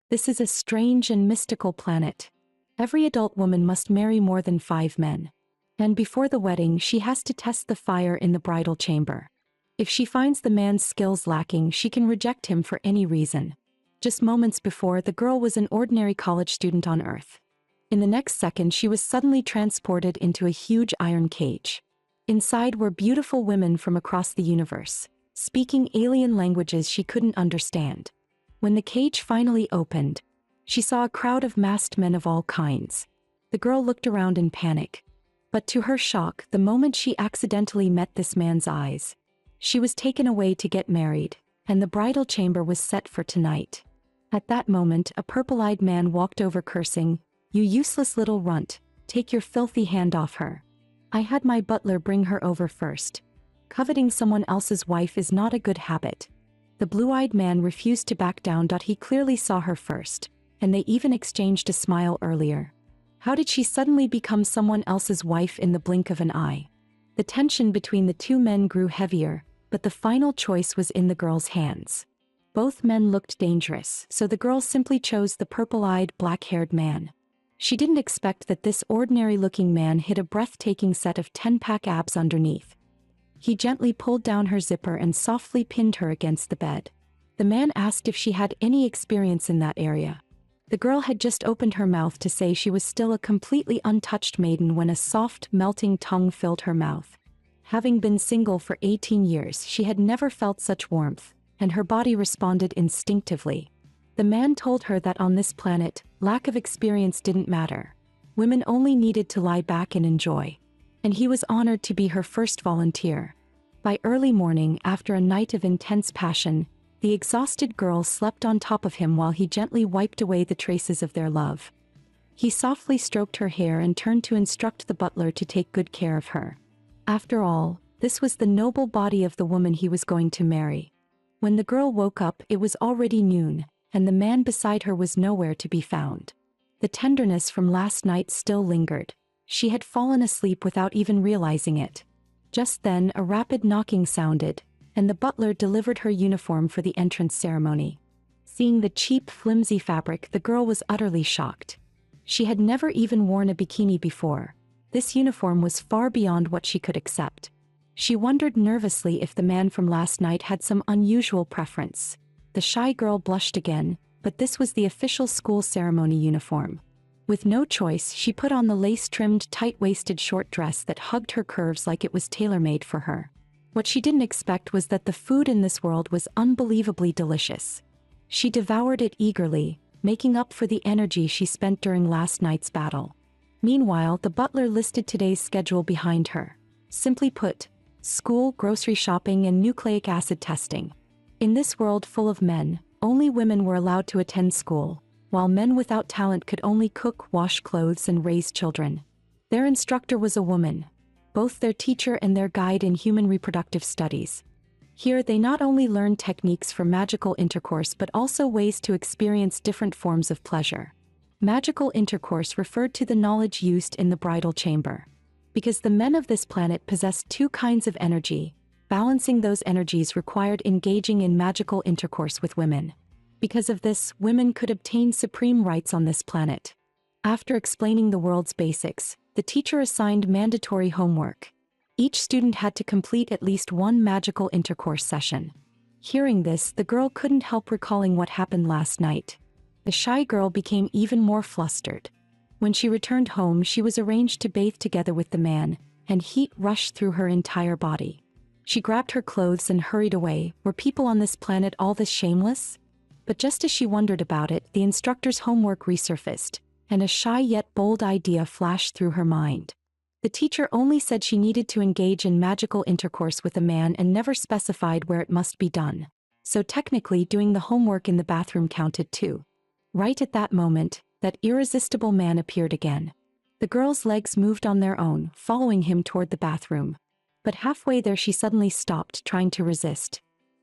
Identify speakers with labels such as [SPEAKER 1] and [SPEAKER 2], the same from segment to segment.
[SPEAKER 1] This is a strange and mystical planet. Every adult woman must marry more than 5 men. And before the wedding, she has to test the fire in the bridal chamber. If she finds the man's skills lacking, she can reject him for any reason. Just moments before, the girl was an ordinary college student on Earth. In the next second, she was suddenly transported into a huge iron cage. Inside were beautiful women from across the universe, speaking alien languages she couldn't understand. When the cage finally opened, she saw a crowd of masked men of all kinds. The girl looked around in panic. But to her shock, the moment she accidentally met this man's eyes, she was taken away to get married, and the bridal chamber was set for tonight. At that moment, a purple-eyed man walked over cursing, "You useless little runt, take your filthy hand off her. I had my butler bring her over first. Coveting someone else's wife is not a good habit." The blue-eyed man refused to back down. He clearly saw her first, and they even exchanged a smile earlier. How did she suddenly become someone else's wife in the blink of an eye? The tension between the two men grew heavier, but the final choice was in the girl's hands. Both men looked dangerous, so the girl simply chose the purple-eyed, black-haired man. She didn't expect that this ordinary-looking man hid a breathtaking set of 10-pack abs underneath. He gently pulled down her zipper and softly pinned her against the bed. The man asked if she had any experience in that area. The girl had just opened her mouth to say she was still a completely untouched maiden when a soft, melting tongue filled her mouth. Having been single for 18 years, she had never felt such warmth, and her body responded instinctively. The man told her that on this planet, lack of experience didn't matter. Women only needed to lie back and enjoy. And he was honored to be her first volunteer. By early morning, after a night of intense passion, the exhausted girl slept on top of him while he gently wiped away the traces of their love. He softly stroked her hair and turned to instruct the butler to take good care of her. After all, this was the noble body of the woman he was going to marry. When the girl woke up, it was already noon, and the man beside her was nowhere to be found. The tenderness from last night still lingered. She had fallen asleep without even realizing it. Just then, a rapid knocking sounded, and the butler delivered her uniform for the entrance ceremony. Seeing the cheap, flimsy fabric, the girl was utterly shocked. She had never even worn a bikini before. This uniform was far beyond what she could accept. She wondered nervously if the man from last night had some unusual preference. The shy girl blushed again, but this was the official school ceremony uniform. With no choice, she put on the lace-trimmed, tight-waisted short dress that hugged her curves like it was tailor-made for her. What she didn't expect was that the food in this world was unbelievably delicious. She devoured it eagerly, making up for the energy she spent during last night's battle. Meanwhile, the butler listed today's schedule behind her. Simply put, school, grocery shopping, and nucleic acid testing. In this world full of men, only women were allowed to attend school, while men without talent could only cook, wash clothes, and raise children. Their instructor was a woman, both their teacher and their guide in human reproductive studies. Here they not only learned techniques for magical intercourse but also ways to experience different forms of pleasure. Magical intercourse referred to the knowledge used in the bridal chamber. Because the men of this planet possessed two kinds of energy, balancing those energies required engaging in magical intercourse with women. Because of this, women could obtain supreme rights on this planet. After explaining the world's basics, the teacher assigned mandatory homework. Each student had to complete at least one magical intercourse session. Hearing this, the girl couldn't help recalling what happened last night. The shy girl became even more flustered. When she returned home, she was arranged to bathe together with the man, and heat rushed through her entire body. She grabbed her clothes and hurried away. Were people on this planet all this shameless? But just as she wondered about it, the instructor's homework resurfaced, and a shy yet bold idea flashed through her mind. The teacher only said she needed to engage in magical intercourse with a man and never specified where it must be done. So technically, doing the homework in the bathroom counted too. Right at that moment, that irresistible man appeared again. The girl's legs moved on their own, following him toward the bathroom. But halfway there she suddenly stopped, trying to resist.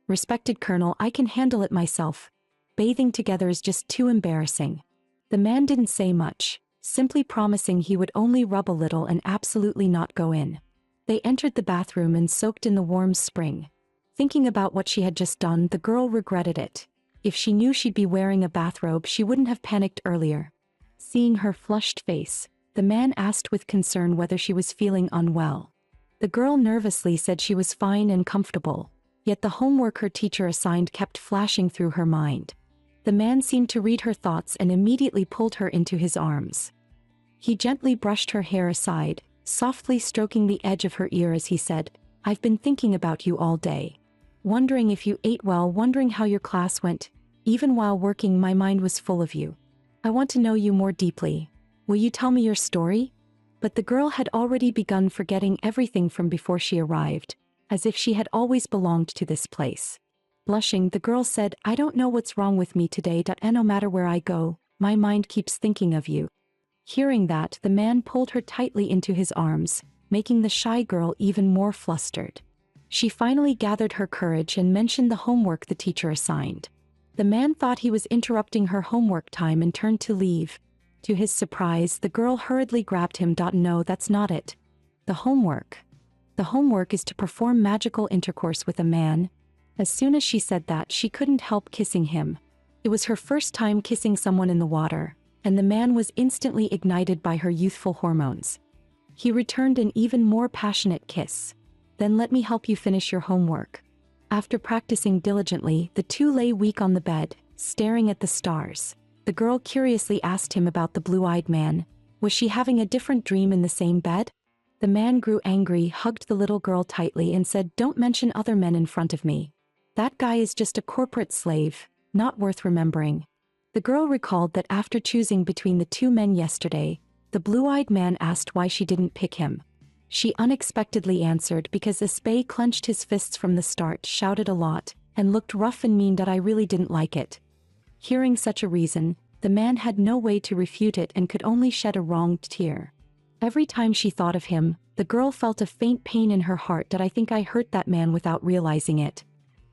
[SPEAKER 1] "Respected Colonel, I can handle it myself. Bathing together is just too embarrassing." The man didn't say much, simply promising he would only rub a little and absolutely not go in. They entered the bathroom and soaked in the warm spring. Thinking about what she had just done, the girl regretted it. If she knew she'd be wearing a bathrobe, she wouldn't have panicked earlier. Seeing her flushed face, the man asked with concern whether she was feeling unwell. The girl nervously said she was fine and comfortable, yet the homework her teacher assigned kept flashing through her mind. The man seemed to read her thoughts and immediately pulled her into his arms. He gently brushed her hair aside, softly stroking the edge of her ear as he said, "I've been thinking about you all day. Wondering if you ate well, wondering how your class went. Even while working, my mind was full of you. I want to know you more deeply. Will you tell me your story?" But the girl had already begun forgetting everything from before she arrived, as if she had always belonged to this place. Blushing, the girl said, "I don't know what's wrong with me today, and no matter where I go, my mind keeps thinking of you." Hearing that, the man pulled her tightly into his arms, making the shy girl even more flustered. She finally gathered her courage and mentioned the homework the teacher assigned. The man thought he was interrupting her homework time and turned to leave. To his surprise, the girl hurriedly grabbed him. "No, that's not it. The homework. The homework is to perform magical intercourse with a man." As soon as she said that, she couldn't help kissing him. It was her first time kissing someone in the water, and the man was instantly ignited by her youthful hormones. He returned an even more passionate kiss. "Then let me help you finish your homework." After practicing diligently, the two lay weak on the bed, staring at the stars. The girl curiously asked him about the blue-eyed man. Was she having a different dream in the same bed? The man grew angry, hugged the little girl tightly and said, "Don't mention other men in front of me. That guy is just a corporate slave, not worth remembering." The girl recalled that after choosing between the two men yesterday, the blue-eyed man asked why she didn't pick him. She unexpectedly answered because Aspay clenched his fists from the start, shouted a lot, and looked rough and mean that I really didn't like it. Hearing such a reason, the man had no way to refute it and could only shed a wronged tear. Every time she thought of him, the girl felt a faint pain in her heart that I think I hurt that man without realizing it.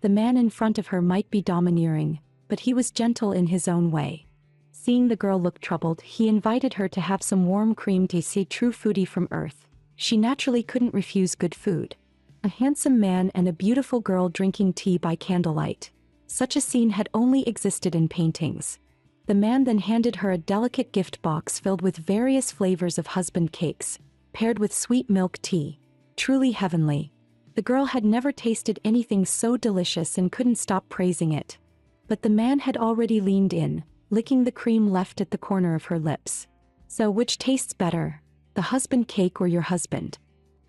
[SPEAKER 1] The man in front of her might be domineering, but he was gentle in his own way. Seeing the girl look troubled, he invited her to have some warm cream tea, a true foodie from Earth. She naturally couldn't refuse good food. A handsome man and a beautiful girl drinking tea by candlelight. Such a scene had only existed in paintings. The man then handed her a delicate gift box filled with various flavors of husband cakes, paired with sweet milk tea. Truly heavenly. The girl had never tasted anything so delicious and couldn't stop praising it. But the man had already leaned in, licking the cream left at the corner of her lips. "So which tastes better? The husband cake or your husband?"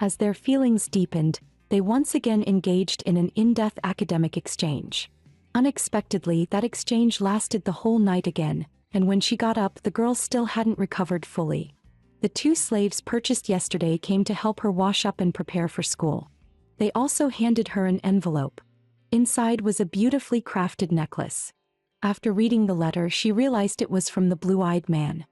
[SPEAKER 1] As their feelings deepened, they once again engaged in an in-depth academic exchange. Unexpectedly, that exchange lasted the whole night again, and when she got up, the girl still hadn't recovered fully. The two slaves purchased yesterday came to help her wash up and prepare for school. They also handed her an envelope. Inside was a beautifully crafted necklace. After reading the letter, she realized it was from the blue-eyed man.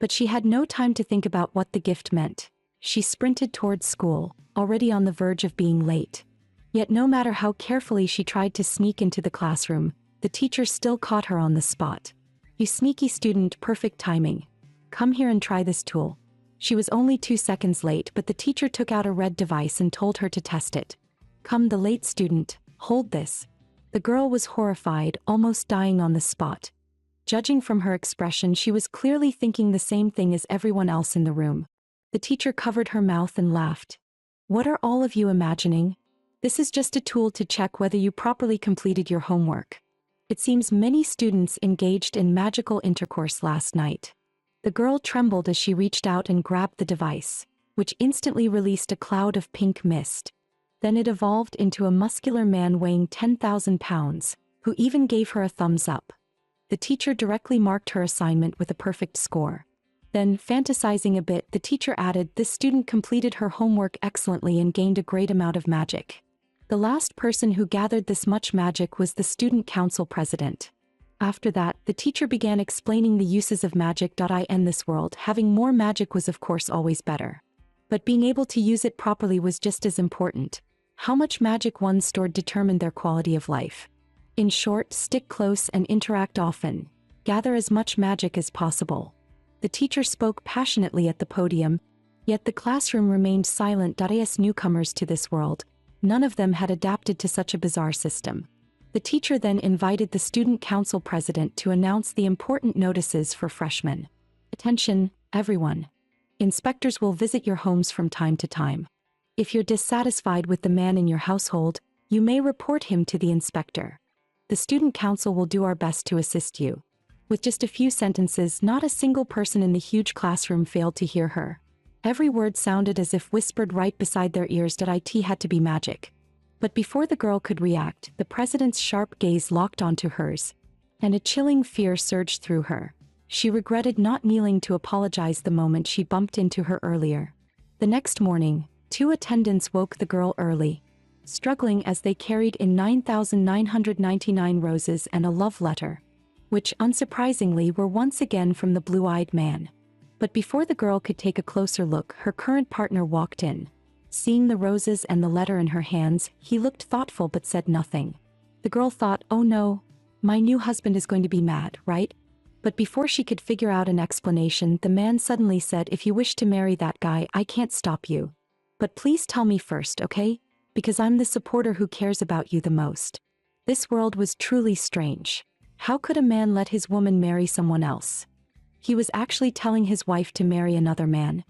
[SPEAKER 1] But she had no time to think about what the gift meant. She sprinted towards school, already on the verge of being late. Yet no matter how carefully she tried to sneak into the classroom, the teacher still caught her on the spot. "You sneaky student, perfect timing. Come here and try this tool." She was only 2 seconds late, but the teacher took out a red device and told her to test it. "Come, the late student, hold this." The girl was horrified, almost dying on the spot. Judging from her expression, she was clearly thinking the same thing as everyone else in the room. The teacher covered her mouth and laughed. "What are all of you imagining? This is just a tool to check whether you properly completed your homework. It seems many students engaged in magical intercourse last night." The girl trembled as she reached out and grabbed the device, which instantly released a cloud of pink mist. Then it evolved into a muscular man weighing 10,000 pounds, who even gave her a thumbs up. The teacher directly marked her assignment with a perfect score. Then, fantasizing a bit, the teacher added, "This student completed her homework excellently and gained a great amount of magic." The last person who gathered this much magic was the student council president. After that, the teacher began explaining the uses of magic. In this world, having more magic was of course always better. But being able to use it properly was just as important. How much magic one stored determined their quality of life. In short, stick close and interact often. Gather as much magic as possible. The teacher spoke passionately at the podium, yet the classroom remained silent. As newcomers to this world, none of them had adapted to such a bizarre system. The teacher then invited the student council president to announce the important notices for freshmen. Attention, everyone. Inspectors will visit your homes from time to time. If you're dissatisfied with the man in your household, you may report him to the inspector. The student council will do our best to assist you. With just a few sentences, not a single person in the huge classroom failed to hear her. Every word sounded as if whispered right beside their ears that it had to be magic. But before the girl could react, the president's sharp gaze locked onto hers, and a chilling fear surged through her. She regretted not kneeling to apologize the moment she bumped into her earlier. The next morning, 2 attendants woke the girl early, struggling as they carried in 9,999 roses and a love letter, which unsurprisingly were once again from the blue-eyed man. But before the girl could take a closer look, her current partner walked in. Seeing the roses and the letter in her hands, he looked thoughtful but said nothing. The girl thought, oh no, my new husband is going to be mad, right? But before she could figure out an explanation, the man suddenly said, if you wish to marry that guy, I can't stop you. But please tell me first, okay? Because I'm the supporter who cares about you the most. This world was truly strange. How could a man let his woman marry someone else? He was actually telling his wife to marry another man.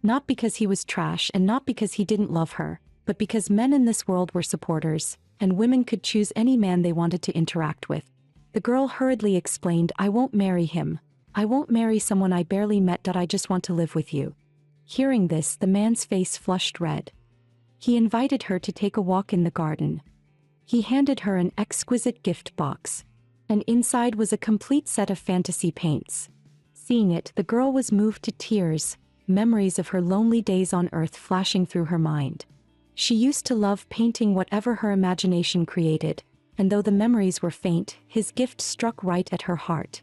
[SPEAKER 1] Not because he was trash and not because he didn't love her, but because men in this world were supporters, and women could choose any man they wanted to interact with. The girl hurriedly explained, I won't marry him. I won't marry someone I barely met. I just want to live with you. Hearing this, the man's face flushed red. He invited her to take a walk in the garden. He handed her an exquisite gift box, and inside was a complete set of fantasy paints. Seeing it, the girl was moved to tears, memories of her lonely days on Earth flashing through her mind. She used to love painting whatever her imagination created, and though the memories were faint, his gift struck right at her heart.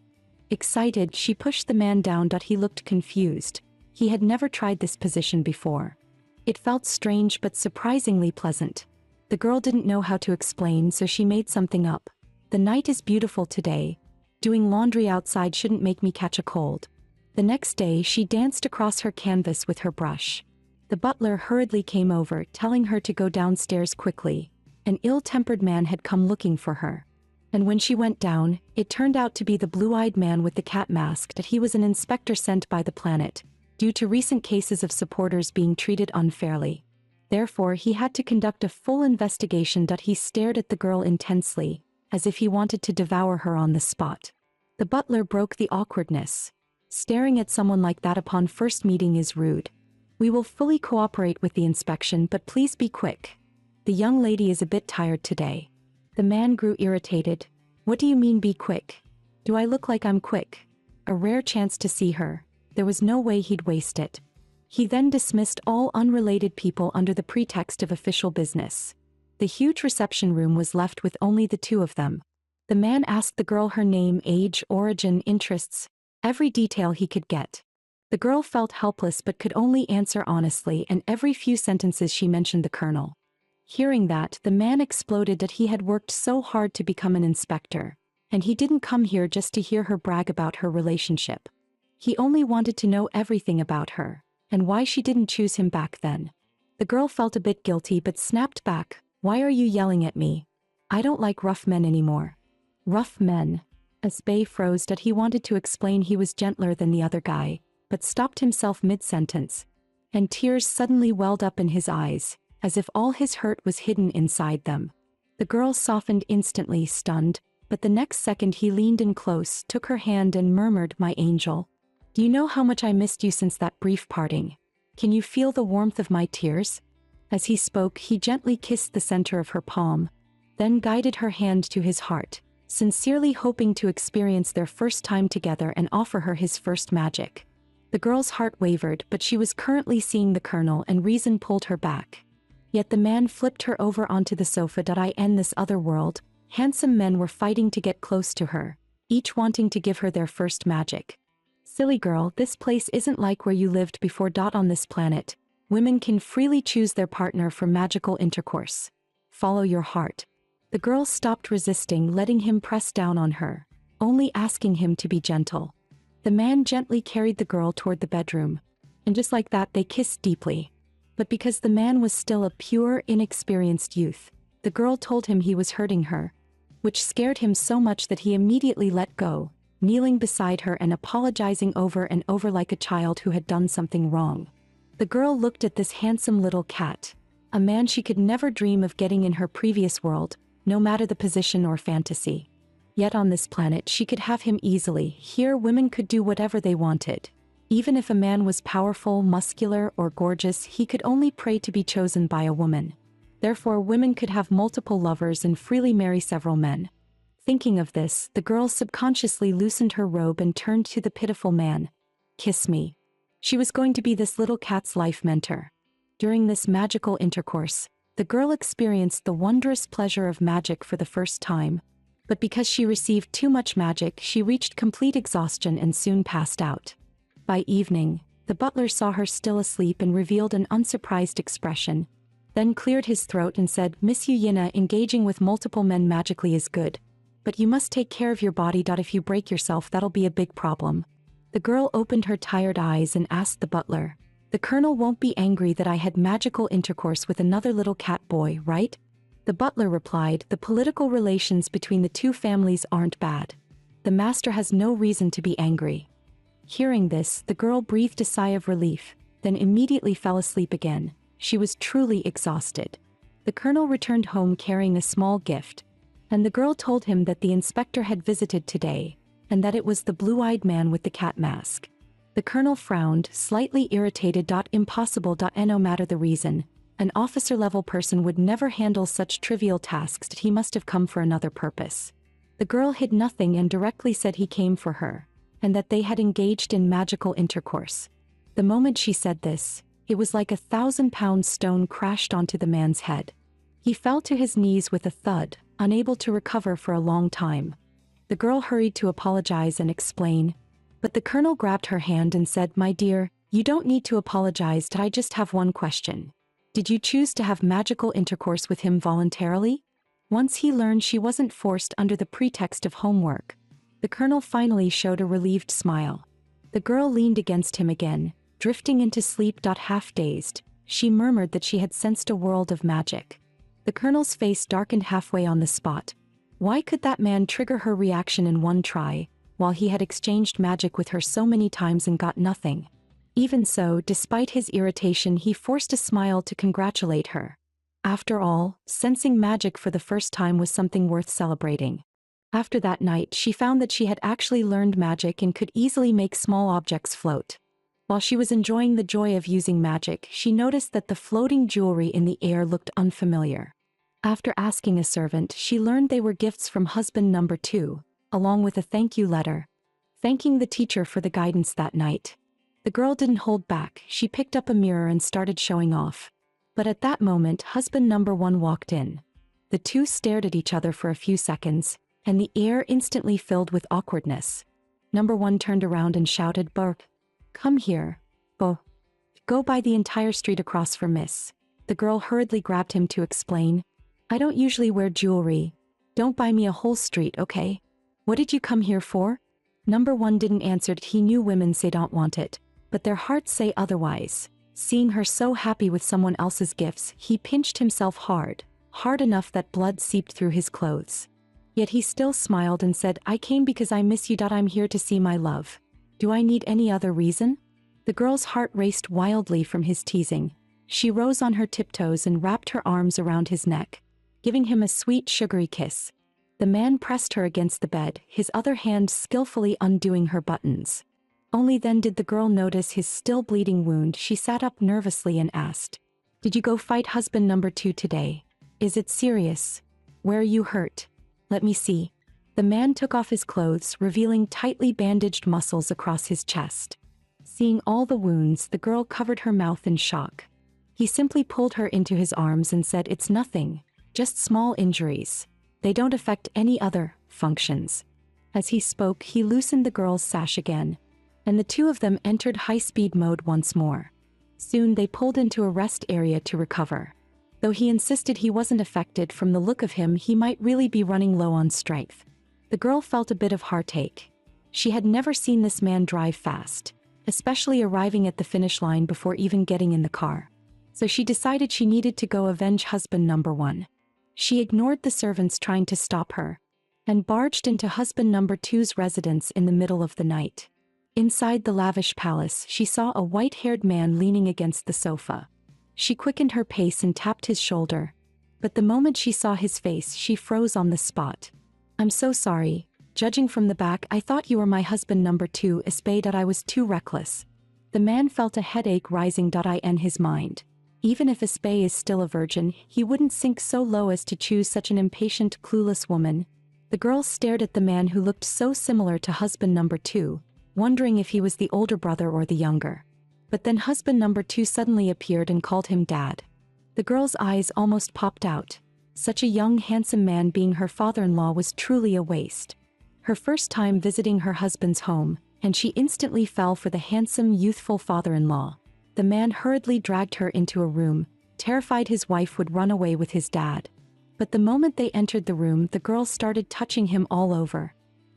[SPEAKER 1] Excited, she pushed the man down. He looked confused. He had never tried this position before. It felt strange but surprisingly pleasant. The girl didn't know how to explain, so she made something up. The night is beautiful today. Doing laundry outside shouldn't make me catch a cold. The next day, she danced across her canvas with her brush. The butler hurriedly came over, telling her to go downstairs quickly. An ill-tempered man had come looking for her. And when she went down, it turned out to be the blue-eyed man with the cat mask. That he was an inspector sent by the planet, due to recent cases of supporters being treated unfairly. Therefore, he had to conduct a full investigation. He stared at the girl intensely, as if he wanted to devour her on the spot. The butler broke the awkwardness. Staring at someone like that upon first meeting is rude. We will fully cooperate with the inspection, but please be quick. The young lady is a bit tired today. The man grew irritated. What do you mean be quick? Do I look like I'm quick? A rare chance to see her. There was no way he'd waste it. He then dismissed all unrelated people under the pretext of official business. The huge reception room was left with only the 2 of them. The man asked the girl her name, age, origin, interests, every detail he could get. The girl felt helpless but could only answer honestly, and every few sentences she mentioned the colonel. Hearing that, the man exploded. He had worked so hard to become an inspector, and he didn't come here just to hear her brag about her relationship. He only wanted to know everything about her, and why she didn't choose him back then. The girl felt a bit guilty but snapped back, why are you yelling at me? I don't like rough men anymore. Rough men. Asbay froze. He wanted to explain he was gentler than the other guy, but stopped himself mid-sentence, and tears suddenly welled up in his eyes, as if all his hurt was hidden inside them. The girl softened instantly, stunned, but the next second he leaned in close, took her hand and murmured, my angel. Do you know how much I missed you since that brief parting? Can you feel the warmth of my tears? As he spoke, he gently kissed the center of her palm, then guided her hand to his heart, sincerely hoping to experience their first time together and offer her his first magic. The girl's heart wavered, but she was currently seeing the colonel and reason pulled her back. Yet the man flipped her over onto the sofa. In this other world, handsome men were fighting to get close to her, each wanting to give her their first magic. Silly girl, this place isn't like where you lived before. On this planet, women can freely choose their partner for magical intercourse. Follow your heart. The girl stopped resisting, letting him press down on her, only asking him to be gentle. The man gently carried the girl toward the bedroom, and just like that they kissed deeply. But because the man was still a pure, inexperienced youth, the girl told him he was hurting her. which scared him so much that he immediately let go, kneeling beside her and apologizing over and over like a child who had done something wrong. The girl looked at this handsome little cat, a man she could never dream of getting in her previous world, no matter the position or fantasy. Yet on this planet she could have him easily. Here women could do whatever they wanted. Even if a man was powerful, muscular, or gorgeous, he could only pray to be chosen by a woman. Therefore women could have multiple lovers and freely marry several men. Thinking of this, the girl subconsciously loosened her robe and turned to the pitiful man. "Kiss me." She was going to be this little cat's life mentor. During this magical intercourse, the girl experienced the wondrous pleasure of magic for the first time. But because she received too much magic, she reached complete exhaustion and soon passed out. By evening, the butler saw her still asleep and revealed an unsurprised expression, then cleared his throat and said, "Miss Yuna, engaging with multiple men magically is good, but you must take care of your body. If you break yourself, that'll be a big problem." The girl opened her tired eyes and asked the butler, "The colonel won't be angry that I had magical intercourse with another little cat boy, right?" The butler replied, "The political relations between the two families aren't bad. The master has no reason to be angry." Hearing this, the girl breathed a sigh of relief, then immediately fell asleep again. She was truly exhausted. The colonel returned home carrying a small gift, and the girl told him that the inspector had visited today, and that it was the blue-eyed man with the cat mask. The colonel frowned, slightly irritated. Impossible. No matter the reason, an officer-level person would never handle such trivial tasks. He must have come for another purpose. The girl hid nothing and directly said he came for her, and that they had engaged in magical intercourse. The moment she said this, it was like a 1,000-pound stone crashed onto the man's head. He fell to his knees with a thud, unable to recover for a long time. The girl hurried to apologize and explain, but the colonel grabbed her hand and said, "My dear, you don't need to apologize. I just have one question. Did you choose to have magical intercourse with him voluntarily?" Once he learned she wasn't forced under the pretext of homework, the colonel finally showed a relieved smile. The girl leaned against him again, drifting into sleep. Half dazed, she murmured that she had sensed a world of magic. The colonel's face darkened halfway on the spot. Why could that man trigger her reaction in one try, while he had exchanged magic with her so many times and got nothing? Even so, despite his irritation, he forced a smile to congratulate her. After all, sensing magic for the first time was something worth celebrating. After that night, she found that she had actually learned magic and could easily make small objects float. While she was enjoying the joy of using magic, she noticed that the floating jewelry in the air looked unfamiliar. After asking a servant, she learned they were gifts from husband number 2, along with a thank you letter, thanking the teacher for the guidance that night. The girl didn't hold back. She picked up a mirror and started showing off. But at that moment, husband number 1 walked in. The two stared at each other for a few seconds, and the air instantly filled with awkwardness. Number 1 turned around and shouted, "Burp, come here, Bo. Go by the entire street across for Miss." The girl hurriedly grabbed him to explain, "I don't usually wear jewelry. Don't buy me a whole street, okay? What did you come here for?" Number 1 didn't answer. He knew women say don't want it, but their hearts say otherwise. Seeing her so happy with someone else's gifts, he pinched himself hard enough that blood seeped through his clothes. Yet he still smiled and said, "I came because I miss you. I'm here to see my love. Do I need any other reason?" The girl's heart raced wildly from his teasing. She rose on her tiptoes and wrapped her arms around his neck, giving him a sweet, sugary kiss. The man pressed her against the bed, his other hand skillfully undoing her buttons. Only then did the girl notice his still bleeding wound. She sat up nervously and asked, "Did you go fight husband number 2 today? Is it serious? Where are you hurt? Let me see." The man took off his clothes, revealing tightly bandaged muscles across his chest. Seeing all the wounds, the girl covered her mouth in shock. He simply pulled her into his arms and said, "It's nothing, just small injuries. They don't affect any other functions." As he spoke, he loosened the girl's sash again, and the two of them entered high-speed mode once more. Soon they pulled into a rest area to recover. Though he insisted he wasn't affected, from the look of him he might really be running low on strength. The girl felt a bit of heartache. She had never seen this man drive fast, especially arriving at the finish line before even getting in the car. So she decided she needed to go avenge husband number 1. She ignored the servants trying to stop her, and barged into husband number two's residence in the middle of the night. Inside the lavish palace, she saw a white-haired man leaning against the sofa. She quickened her pace and tapped his shoulder. But the moment she saw his face, she froze on the spot. "I'm so sorry. Judging from the back, I thought you were my husband number two, that I was too reckless." The man felt a headache rising in his mind. Even if Espay is still a virgin, he wouldn't sink so low as to choose such an impatient, clueless woman. The girl stared at the man who looked so similar to husband number two, wondering if he was the older brother or the younger. But then husband number two suddenly appeared and called him dad. The girl's eyes almost popped out. Such a young, handsome man being her father-in-law was truly a waste. Her first time visiting her husband's home, and she instantly fell for the handsome, youthful father-in-law. The man hurriedly dragged her into a room, terrified his wife would run away with his dad. But the moment they entered the room, the girl started touching him all over,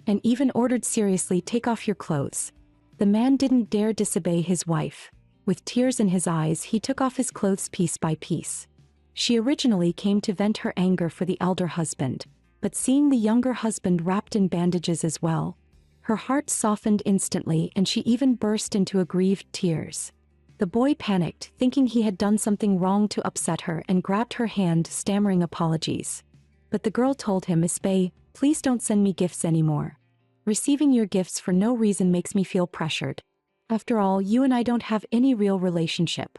[SPEAKER 1] and even ordered seriously, "Take off your clothes." The man didn't dare disobey his wife. With tears in his eyes, he took off his clothes piece by piece. She originally came to vent her anger for the elder husband, but seeing the younger husband wrapped in bandages as well, her heart softened instantly and she even burst into aggrieved tears. The boy panicked, thinking he had done something wrong to upset her, and grabbed her hand, stammering apologies. But the girl told him, "Espay, please don't send me gifts anymore. Receiving your gifts for no reason makes me feel pressured. After all, you and I don't have any real relationship."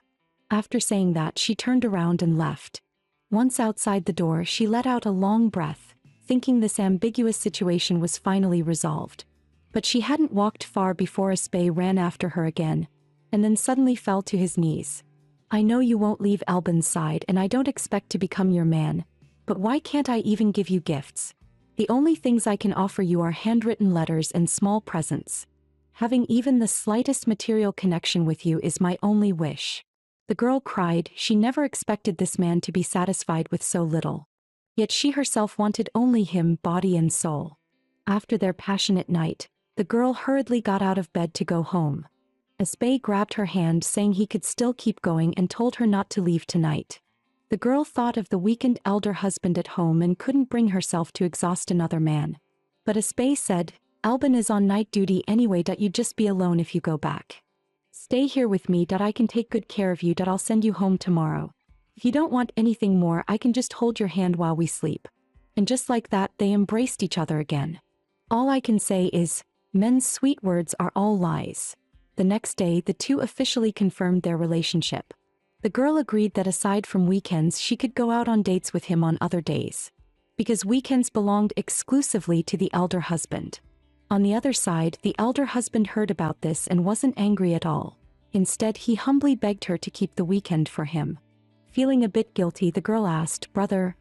[SPEAKER 1] After saying that, she turned around and left. Once outside the door, she let out a long breath, thinking this ambiguous situation was finally resolved. But she hadn't walked far before Espay ran after her again, and then suddenly fell to his knees. "I know you won't leave Albin's side, and I don't expect to become your man, but why can't I even give you gifts? The only things I can offer you are handwritten letters and small presents. Having even the slightest material connection with you is my only wish." The girl cried. She never expected this man to be satisfied with so little. Yet she herself wanted only him, body and soul. After their passionate night, the girl hurriedly got out of bed to go home. Espay grabbed her hand, saying he could still keep going, and told her not to leave tonight. The girl thought of the weakened elder husband at home and couldn't bring herself to exhaust another man. But Espay said, "Albin is on night duty anyway, you just be alone if you go back. Stay here with me, I can take good care of you, I'll send you home tomorrow. If you don't want anything more, I can just hold your hand while we sleep." And just like that, they embraced each other again. All I can say is, men's sweet words are all lies. The next day, the two officially confirmed their relationship. The girl agreed that aside from weekends, she could go out on dates with him on other days, because weekends belonged exclusively to the elder husband. On the other side, the elder husband heard about this and wasn't angry at all. Instead, he humbly begged her to keep the weekend for him. Feeling a bit guilty, the girl asked, "Brother,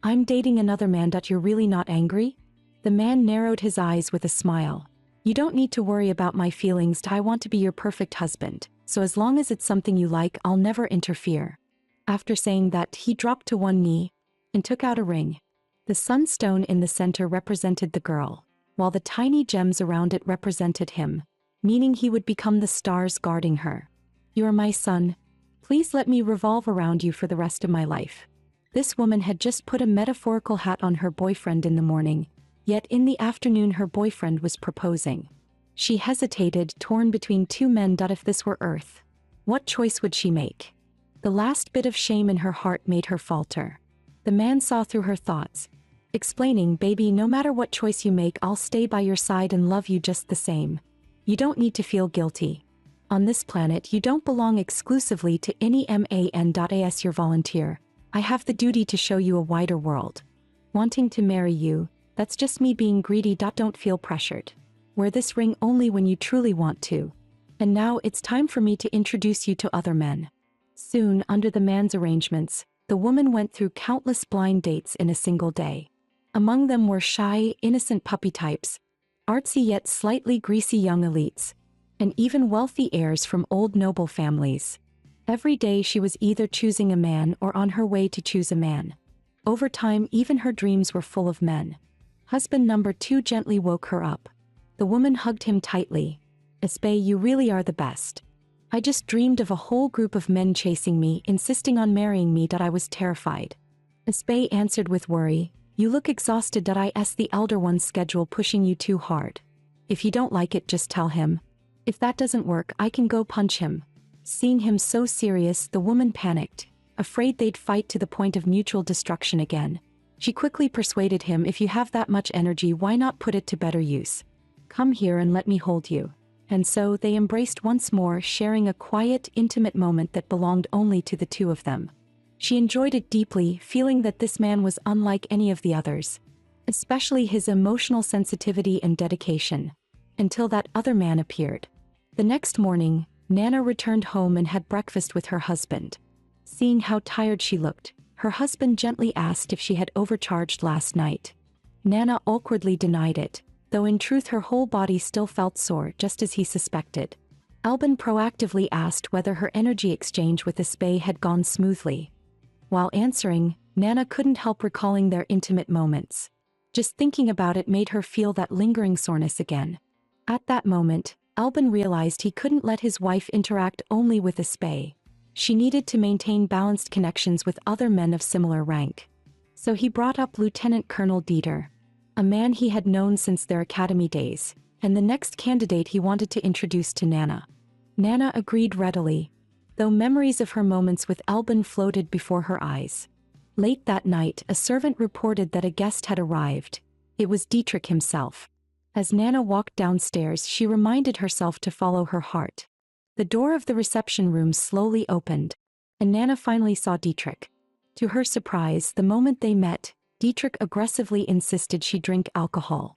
[SPEAKER 1] I'm dating another man, you're really not angry?" The man narrowed his eyes with a smile. "You don't need to worry about my feelings, I want to be your perfect husband, so as long as it's something you like, I'll never interfere." After saying that, he dropped to one knee and took out a ring. The sunstone in the center represented the girl, while the tiny gems around it represented him, meaning he would become the stars guarding her. "You are my son. Please let me revolve around you for the rest of my life." This woman had just put a metaphorical hat on her boyfriend in the morning, yet in the afternoon her boyfriend was proposing. She hesitated, torn between two men. If this were Earth, what choice would she make? The last bit of shame in her heart made her falter. The man saw through her thoughts, explaining, "Baby, no matter what choice you make, I'll stay by your side and love you just the same. You don't need to feel guilty. On this planet, you don't belong exclusively to any man. Your volunteer. I have the duty to show you a wider world. Wanting to marry you, that's just me being greedy. Don't feel pressured. Wear this ring only when you truly want to. And now it's time for me to introduce you to other men." Soon, under the man's arrangements, the woman went through countless blind dates in a single day. Among them were shy, innocent puppy types, artsy yet slightly greasy young elites, and even wealthy heirs from old noble families. Every day she was either choosing a man or on her way to choose a man. Over time, even her dreams were full of men. Husband number two gently woke her up. The woman hugged him tightly. "Espay, you really are the best. I just dreamed of a whole group of men chasing me, insisting on marrying me. I was terrified." Espay answered with worry, You look exhausted. The elder one's schedule pushing you too hard. If you don't like it, just tell him. If that doesn't work, I can go punch him. Seeing him so serious, the woman panicked, afraid they'd fight to the point of mutual destruction again. She quickly persuaded him, if you have that much energy, why not put it to better use? Come here and let me hold you. And so they embraced once more, sharing a quiet, intimate moment that belonged only to the two of them. She enjoyed it deeply, feeling that this man was unlike any of the others, especially his emotional sensitivity and dedication, until that other man appeared. The next morning, Nana returned home and had breakfast with her husband. Seeing how tired she looked, her husband gently asked if she had overcharged last night. Nana awkwardly denied it, though in truth her whole body still felt sore, just as he suspected. Albin proactively asked whether her energy exchange with Isbay had gone smoothly. While answering, Nana couldn't help recalling their intimate moments. Just thinking about it made her feel that lingering soreness again. At that moment, Albin realized he couldn't let his wife interact only with Isbay. She needed to maintain balanced connections with other men of similar rank. So he brought up Lieutenant Colonel Dieter, a man he had known since their academy days, and the next candidate he wanted to introduce to Nana. Nana agreed readily, though memories of her moments with Albin floated before her eyes. Late that night, a servant reported that a guest had arrived. It was Dietrich himself. As Nana walked downstairs, she reminded herself to follow her heart. The door of the reception room slowly opened, and Nana finally saw Dietrich. To her surprise, the moment they met, Dietrich aggressively insisted she drink alcohol.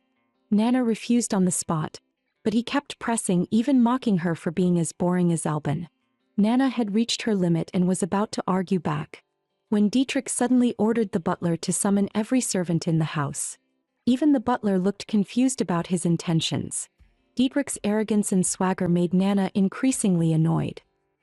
[SPEAKER 1] Nana refused on the spot, but he kept pressing, even mocking her for being as boring as Albin. Nana had reached her limit and was about to argue back, when Dietrich suddenly ordered the butler to summon every servant in the house. Even the butler looked confused about his intentions. Dietrich's arrogance and swagger made Nana increasingly annoyed.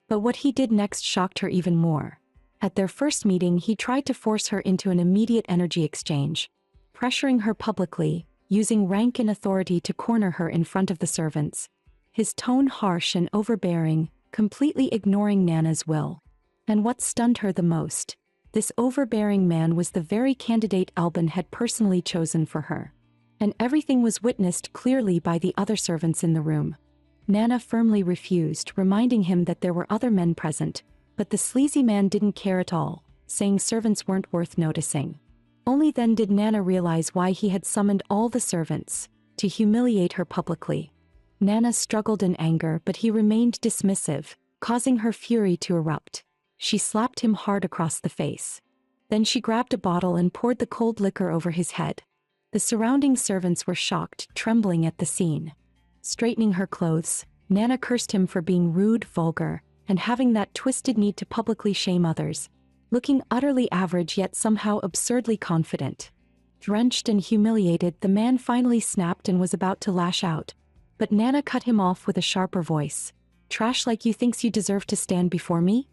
[SPEAKER 1] But what he did next shocked her even more. At their first meeting, he tried to force her into an immediate energy exchange, pressuring her publicly, using rank and authority to corner her in front of the servants. His tone harsh and overbearing, completely ignoring Nana's will. And what stunned her the most, this overbearing man was the very candidate Albin had personally chosen for her. And everything was witnessed clearly by the other servants in the room. Nana firmly refused, reminding him that there were other men present, but the sleazy man didn't care at all, saying servants weren't worth noticing. Only then did Nana realize why he had summoned all the servants, to humiliate her publicly. Nana struggled in anger, but he remained dismissive, causing her fury to erupt. She slapped him hard across the face. Then she grabbed a bottle and poured the cold liquor over his head. The surrounding servants were shocked, trembling at the scene. Straightening her clothes, Nana cursed him for being rude, vulgar, and having that twisted need to publicly shame others, looking utterly average yet somehow absurdly confident. Drenched and humiliated, the man finally snapped and was about to lash out. But Nana cut him off with a sharper voice. "Trash like you thinks you deserve to stand before me?"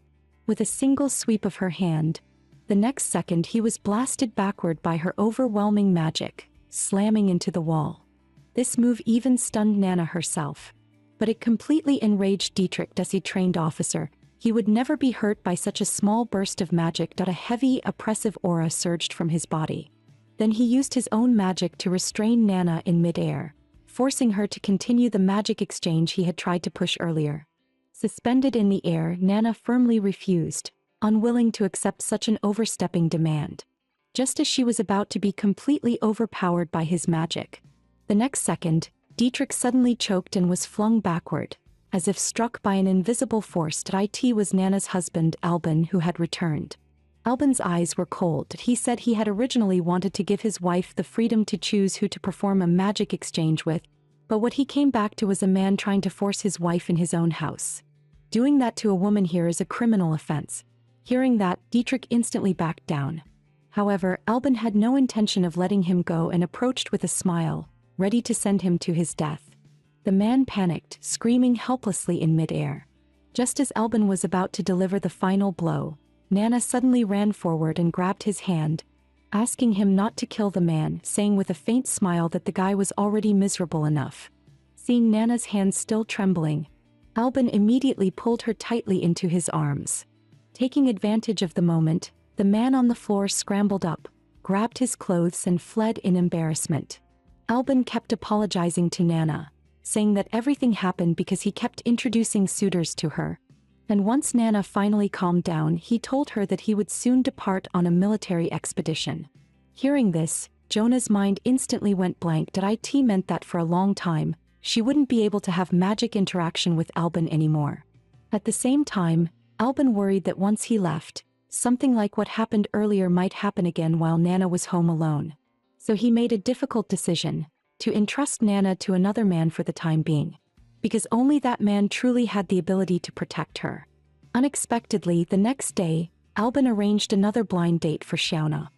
[SPEAKER 1] With a single sweep of her hand, the next second he was blasted backward by her overwhelming magic, slamming into the wall. This move even stunned Nana herself. But it completely enraged Dietrich as he trained officer. He would never be hurt by such a small burst of magic. A heavy, oppressive aura surged from his body. Then he used his own magic to restrain Nana in mid-air, forcing her to continue the magic exchange he had tried to push earlier. Suspended in the air, Nana firmly refused, unwilling to accept such an overstepping demand. Just as she was about to be completely overpowered by his magic, the next second, Dietrich suddenly choked and was flung backward, as if struck by an invisible force. It was Nana's husband, Albin, who had returned. Albin's eyes were cold. He said he had originally wanted to give his wife the freedom to choose who to perform a magic exchange with, but what he came back to was a man trying to force his wife in his own house. Doing that to a woman here is a criminal offense. Hearing that, Dietrich instantly backed down. However, Albin had no intention of letting him go and approached with a smile, ready to send him to his death. The man panicked, screaming helplessly in mid-air. Just as Albin was about to deliver the final blow, Nana suddenly ran forward and grabbed his hand, asking him not to kill the man, saying with a faint smile that the guy was already miserable enough. Seeing Nana's hand still trembling, Albin immediately pulled her tightly into his arms. Taking advantage of the moment, the man on the floor scrambled up, grabbed his clothes and fled in embarrassment. Albin kept apologizing to Nana, saying that everything happened because he kept introducing suitors to her. And once Nana finally calmed down, he told her that he would soon depart on a military expedition. Hearing this, Jonah's mind instantly went blank. It meant that for a long time, she wouldn't be able to have magic interaction with Albin anymore. At the same time, Albin worried that once he left, something like what happened earlier might happen again while Nana was home alone. So he made a difficult decision, to entrust Nana to another man for the time being, because only that man truly had the ability to protect her. Unexpectedly, the next day, Albin arranged another blind date for Xiaona.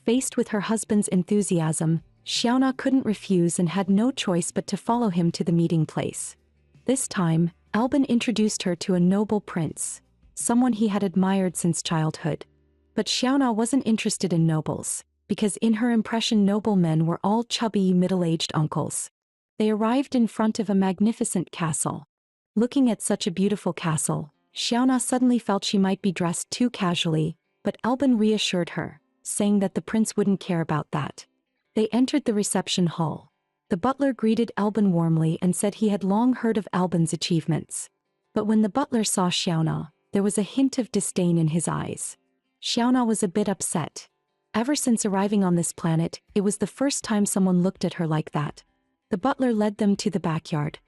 [SPEAKER 1] Faced with her husband's enthusiasm, Xiaona couldn't refuse and had no choice but to follow him to the meeting place. This time, Albin introduced her to a noble prince, someone he had admired since childhood. But Xiaona wasn't interested in nobles, because in her impression noblemen were all chubby middle-aged uncles. They arrived in front of a magnificent castle. Looking at such a beautiful castle, Xiaona suddenly felt she might be dressed too casually, but Albin reassured her, saying that the prince wouldn't care about that. They entered the reception hall. The butler greeted Albin warmly and said he had long heard of Albin's achievements. But when the butler saw Xiaona, there was a hint of disdain in his eyes. Xiaona was a bit upset. Ever since arriving on this planet, it was the first time someone looked at her like that. The butler led them to the backyard.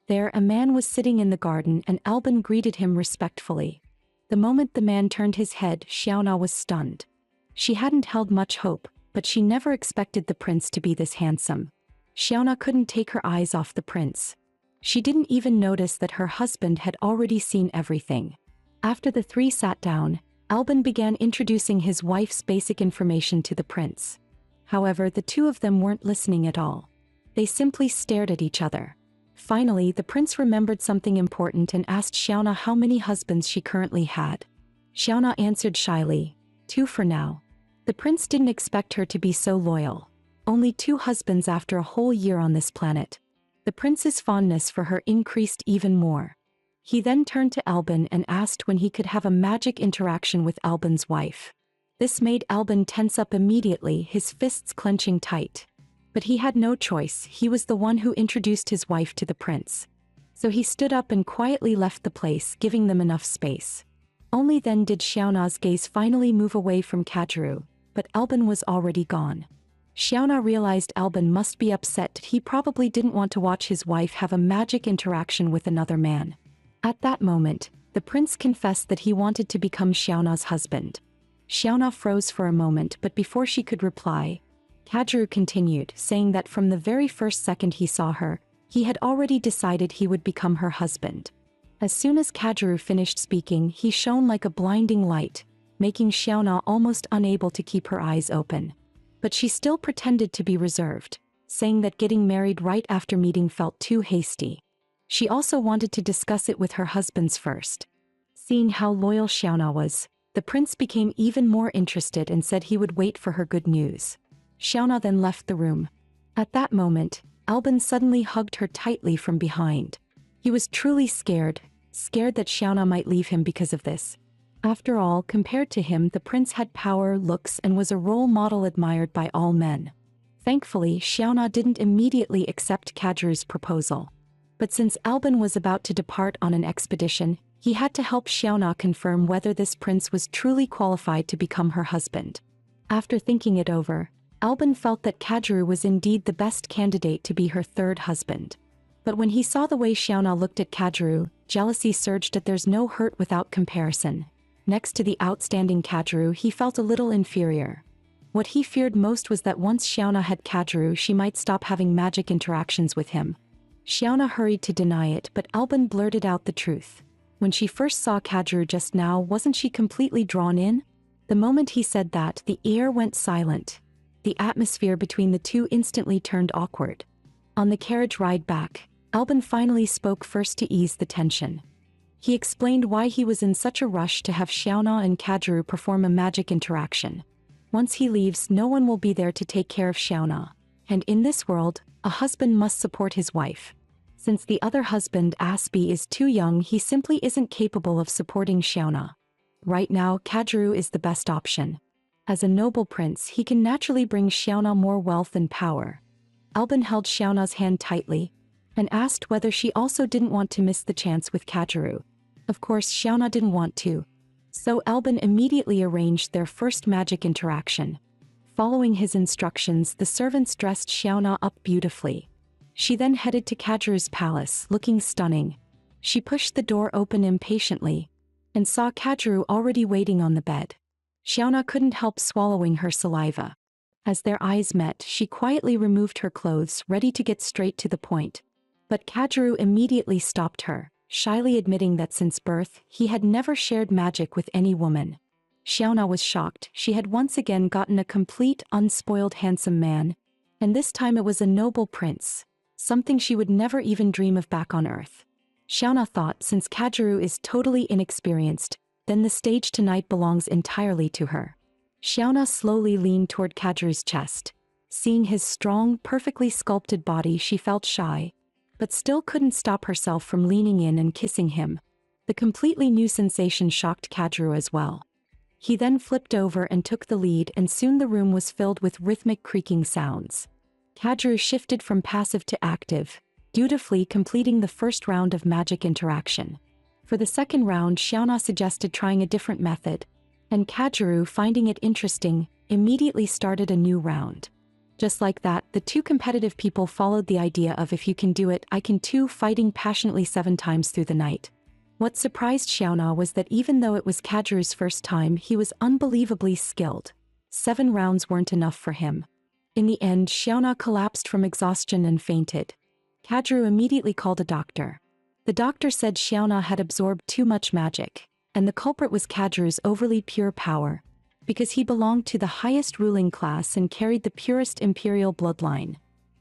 [SPEAKER 1] There, a man was sitting in the garden and Albin greeted him respectfully. The moment the man turned his head, Xiaona was stunned. She hadn't held much hope, but she never expected the prince to be this handsome. Xiaona couldn't take her eyes off the prince. She didn't even notice that her husband had already seen everything. After the three sat down, Albin began introducing his wife's basic information to the prince. However, the two of them weren't listening at all. They simply stared at each other. Finally, the prince remembered something important and asked Xiaona how many husbands she currently had. Xiaona answered shyly, 2 for now. The prince didn't expect her to be so loyal. Only 2 husbands after a whole year on this planet. The prince's fondness for her increased even more. He then turned to Albin and asked when he could have a magic interaction with Albin's wife. This made Albin tense up immediately, his fists clenching tight. But he had no choice, he was the one who introduced his wife to the prince. So he stood up and quietly left the place, giving them enough space. Only then did Xiaona's gaze finally move away from Kajuru, but Albin was already gone. Xiaona realized Albin must be upset. He probably didn't want to watch his wife have a magic interaction with another man. At that moment, the prince confessed that he wanted to become Xiaona's husband. Xiaona froze for a moment, but before she could reply, Kajuru continued, saying that from the very first second he saw her, he had already decided he would become her husband. As soon as Kajuru finished speaking, he shone like a blinding light, making Xiaona almost unable to keep her eyes open. But she still pretended to be reserved, saying that getting married right after meeting felt too hasty. She also wanted to discuss it with her husbands first. Seeing how loyal Xiaona was, the prince became even more interested and said he would wait for her good news. Xiaona then left the room. At that moment, Albin suddenly hugged her tightly from behind. He was truly scared that Xiaona might leave him because of this. After all, compared to him, the prince had power, looks, and was a role model admired by all men. Thankfully, Xiaona didn't immediately accept Kajuru's proposal. But since Albin was about to depart on an expedition, he had to help Xiaona confirm whether this prince was truly qualified to become her husband. After thinking it over, Albin felt that Kajuru was indeed the best candidate to be her third husband. But when he saw the way Xiaona looked at Kajuru, jealousy surged. There's no hurt without comparison. Next to the outstanding Kajuru, he felt a little inferior. What he feared most was that once Xiaona had Kajuru, she might stop having magic interactions with him. Xiaona hurried to deny it, but Albin blurted out the truth. When she first saw Kajuru just now, wasn't she completely drawn in? The moment he said that, the air went silent. The atmosphere between the two instantly turned awkward. On the carriage ride back, Albin finally spoke first to ease the tension. He explained why he was in such a rush to have Xiaona and Kajuru perform a magic interaction. Once he leaves, no one will be there to take care of Xiaona. And in this world, a husband must support his wife. Since the other husband, Asbi, is too young, he simply isn't capable of supporting Xiaona. Right now, Kajuru is the best option. As a noble prince, he can naturally bring Xiaona more wealth and power. Albin held Xiaona's hand tightly and asked whether she also didn't want to miss the chance with Kageru. Of course, Xiaona didn't want to. So Albin immediately arranged their first magic interaction. Following his instructions, the servants dressed Xiaona up beautifully. She then headed to Kageru's palace, looking stunning. She pushed the door open impatiently and saw Kageru already waiting on the bed. Xiaona couldn't help swallowing her saliva. As their eyes met, she quietly removed her clothes, ready to get straight to the point. But Kageru immediately stopped her, shyly admitting that since birth, he had never shared magic with any woman. Xiaona was shocked. She had once again gotten a complete, unspoiled handsome man, and this time it was a noble prince, something she would never even dream of back on Earth. Xiaona thought since Kageru is totally inexperienced, then the stage tonight belongs entirely to her. Xiaona slowly leaned toward Kageru's chest. Seeing his strong, perfectly sculpted body, she felt shy, but still couldn't stop herself from leaning in and kissing him. The completely new sensation shocked Kageru as well. He then flipped over and took the lead, and soon the room was filled with rhythmic creaking sounds. Kageru shifted from passive to active, dutifully completing the first round of magic interaction. For the second round, Xiaona suggested trying a different method, and Kageru, finding it interesting, immediately started a new round. Just like that, the two competitive people followed the idea of if you can do it, I can too, fighting passionately 7 times through the night. What surprised Xiaona was that even though it was Kageru's first time, he was unbelievably skilled. 7 rounds weren't enough for him. In the end, Xiaona collapsed from exhaustion and fainted. Kageru immediately called a doctor. The doctor said Xiaona had absorbed too much magic, and the culprit was Kageru's overly pure power, because he belonged to the highest ruling class and carried the purest imperial bloodline.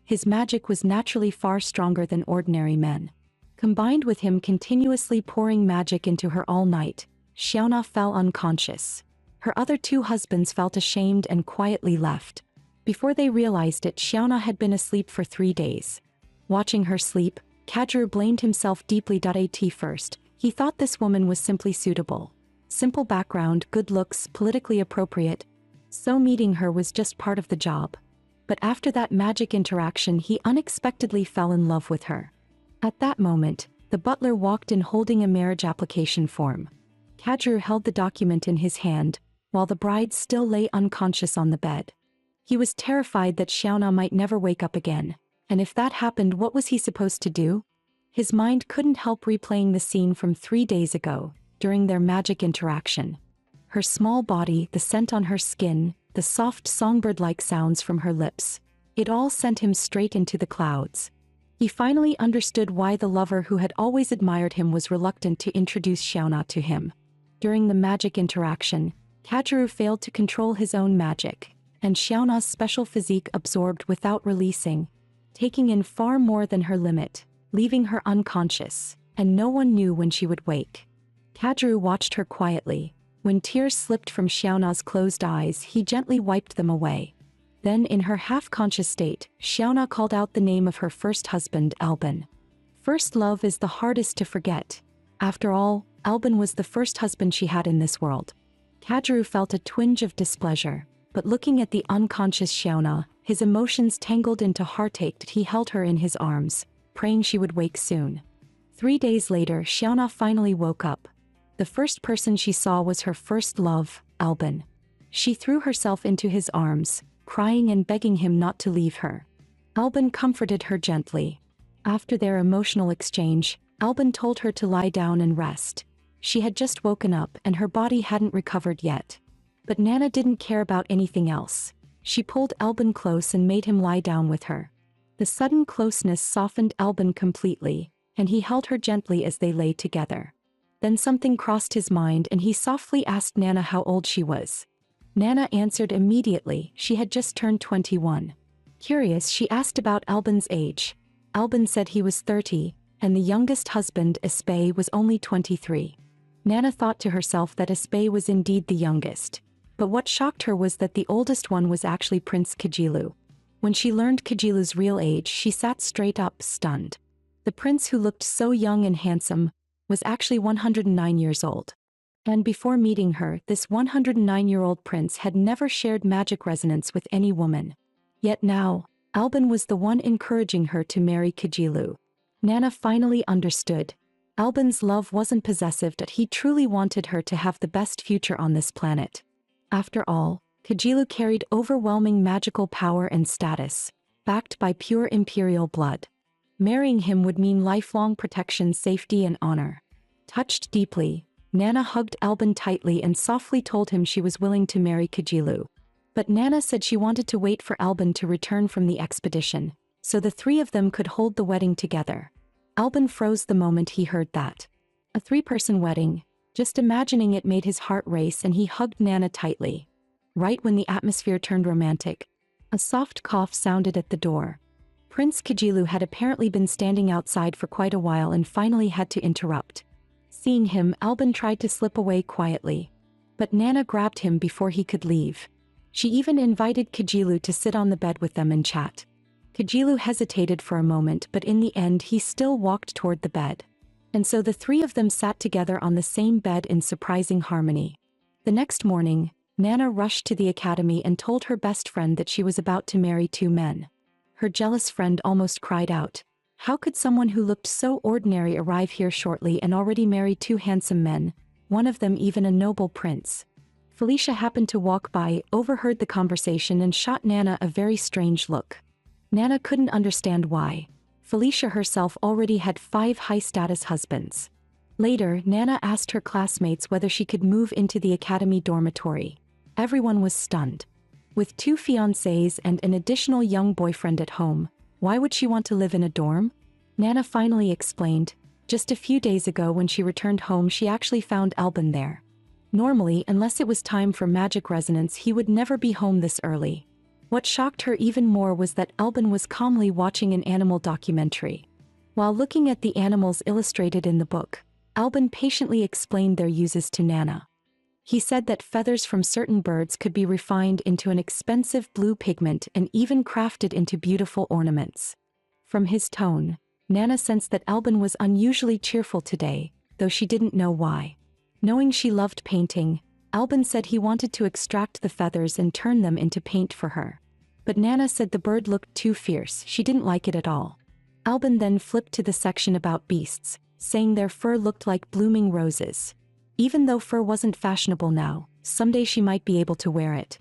[SPEAKER 1] His magic was naturally far stronger than ordinary men. Combined with him continuously pouring magic into her all night, Xiaona fell unconscious. Her other 2 husbands felt ashamed and quietly left. Before they realized it, Xiaona had been asleep for 3 days. Watching her sleep, Kageru blamed himself deeply. At first, he thought this woman was simply suitable. Simple background, good looks, politically appropriate. So meeting her was just part of the job. But after that magic interaction, he unexpectedly fell in love with her. At that moment, the butler walked in holding a marriage application form. Kageru held the document in his hand, while the bride still lay unconscious on the bed. He was terrified that Xiaona might never wake up again, and if that happened, what was he supposed to do? His mind couldn't help replaying the scene from 3 days ago, during their magic interaction. Her small body, the scent on her skin, the soft songbird-like sounds from her lips. It all sent him straight into the clouds. He finally understood why the lover who had always admired him was reluctant to introduce Xiaona to him. During the magic interaction, Kageru failed to control his own magic, and Xiaona's special physique absorbed without releasing, taking in far more than her limit, leaving her unconscious, and no one knew when she would wake. Kageru watched her quietly. When tears slipped from Xiaona's closed eyes, he gently wiped them away. Then, in her half-conscious state, Xiaona called out the name of her first husband, Albin. First love is the hardest to forget. After all, Albin was the first husband she had in this world. Kageru felt a twinge of displeasure, but looking at the unconscious Xiaona, his emotions tangled into heartache. He held her in his arms, praying she would wake soon. 3 days later, Xiaona finally woke up. The first person she saw was her first love, Albin. She threw herself into his arms, crying and begging him not to leave her. Albin comforted her gently. After their emotional exchange, Albin told her to lie down and rest. She had just woken up and her body hadn't recovered yet. But Nana didn't care about anything else. She pulled Albin close and made him lie down with her. The sudden closeness softened Albin completely, and he held her gently as they lay together. Then something crossed his mind and he softly asked Nana how old she was. Nana answered immediately, she had just turned 21. Curious, she asked about Albin's age. Albin said he was 30, and the youngest husband, Espei, was only 23. Nana thought to herself that Espei was indeed the youngest. But what shocked her was that the oldest one was actually Prince Kajilu. When she learned Kajilu's real age, she sat straight up, stunned. The prince, who looked so young and handsome, was actually 109 years old. And before meeting her, this 109-year-old prince had never shared magic resonance with any woman. Yet now, Albin was the one encouraging her to marry Kijilu. Nana finally understood. Albin's love wasn't possessive, that he truly wanted her to have the best future on this planet. After all, Kijilu carried overwhelming magical power and status, backed by pure imperial blood. Marrying him would mean lifelong protection, safety, and honor. Touched deeply, Nana hugged Albin tightly and softly told him she was willing to marry Kijilu. But Nana said she wanted to wait for Albin to return from the expedition, so the three of them could hold the wedding together. Albin froze the moment he heard that. A three-person wedding, just imagining it made his heart race, and he hugged Nana tightly. Right when the atmosphere turned romantic, a soft cough sounded at the door. Prince Kijilu had apparently been standing outside for quite a while and finally had to interrupt. Seeing him, Albin tried to slip away quietly. But Nana grabbed him before he could leave. She even invited Kijilu to sit on the bed with them and chat. Kijilu hesitated for a moment, but in the end he still walked toward the bed. And so the three of them sat together on the same bed in surprising harmony. The next morning, Nana rushed to the academy and told her best friend that she was about to marry two men. Her jealous friend almost cried out. How could someone who looked so ordinary arrive here shortly and already marry two handsome men, one of them even a noble prince? Felicia happened to walk by, overheard the conversation, and shot Nana a very strange look. Nana couldn't understand why. Felicia herself already had 5 high-status husbands. Later, Nana asked her classmates whether she could move into the academy dormitory. Everyone was stunned. With 2 fiancés and an additional young boyfriend at home, why would she want to live in a dorm? Nana finally explained. Just a few days ago when she returned home, she actually found Albin there. Normally, unless it was time for magic resonance, he would never be home this early. What shocked her even more was that Albin was calmly watching an animal documentary. While looking at the animals illustrated in the book, Albin patiently explained their uses to Nana. He said that feathers from certain birds could be refined into an expensive blue pigment and even crafted into beautiful ornaments. From his tone, Nana sensed that Albin was unusually cheerful today, though she didn't know why. Knowing she loved painting, Albin said he wanted to extract the feathers and turn them into paint for her. But Nana said the bird looked too fierce, she didn't like it at all. Albin then flipped to the section about beasts, saying their fur looked like blooming roses. Even though fur wasn't fashionable now, someday she might be able to wear it.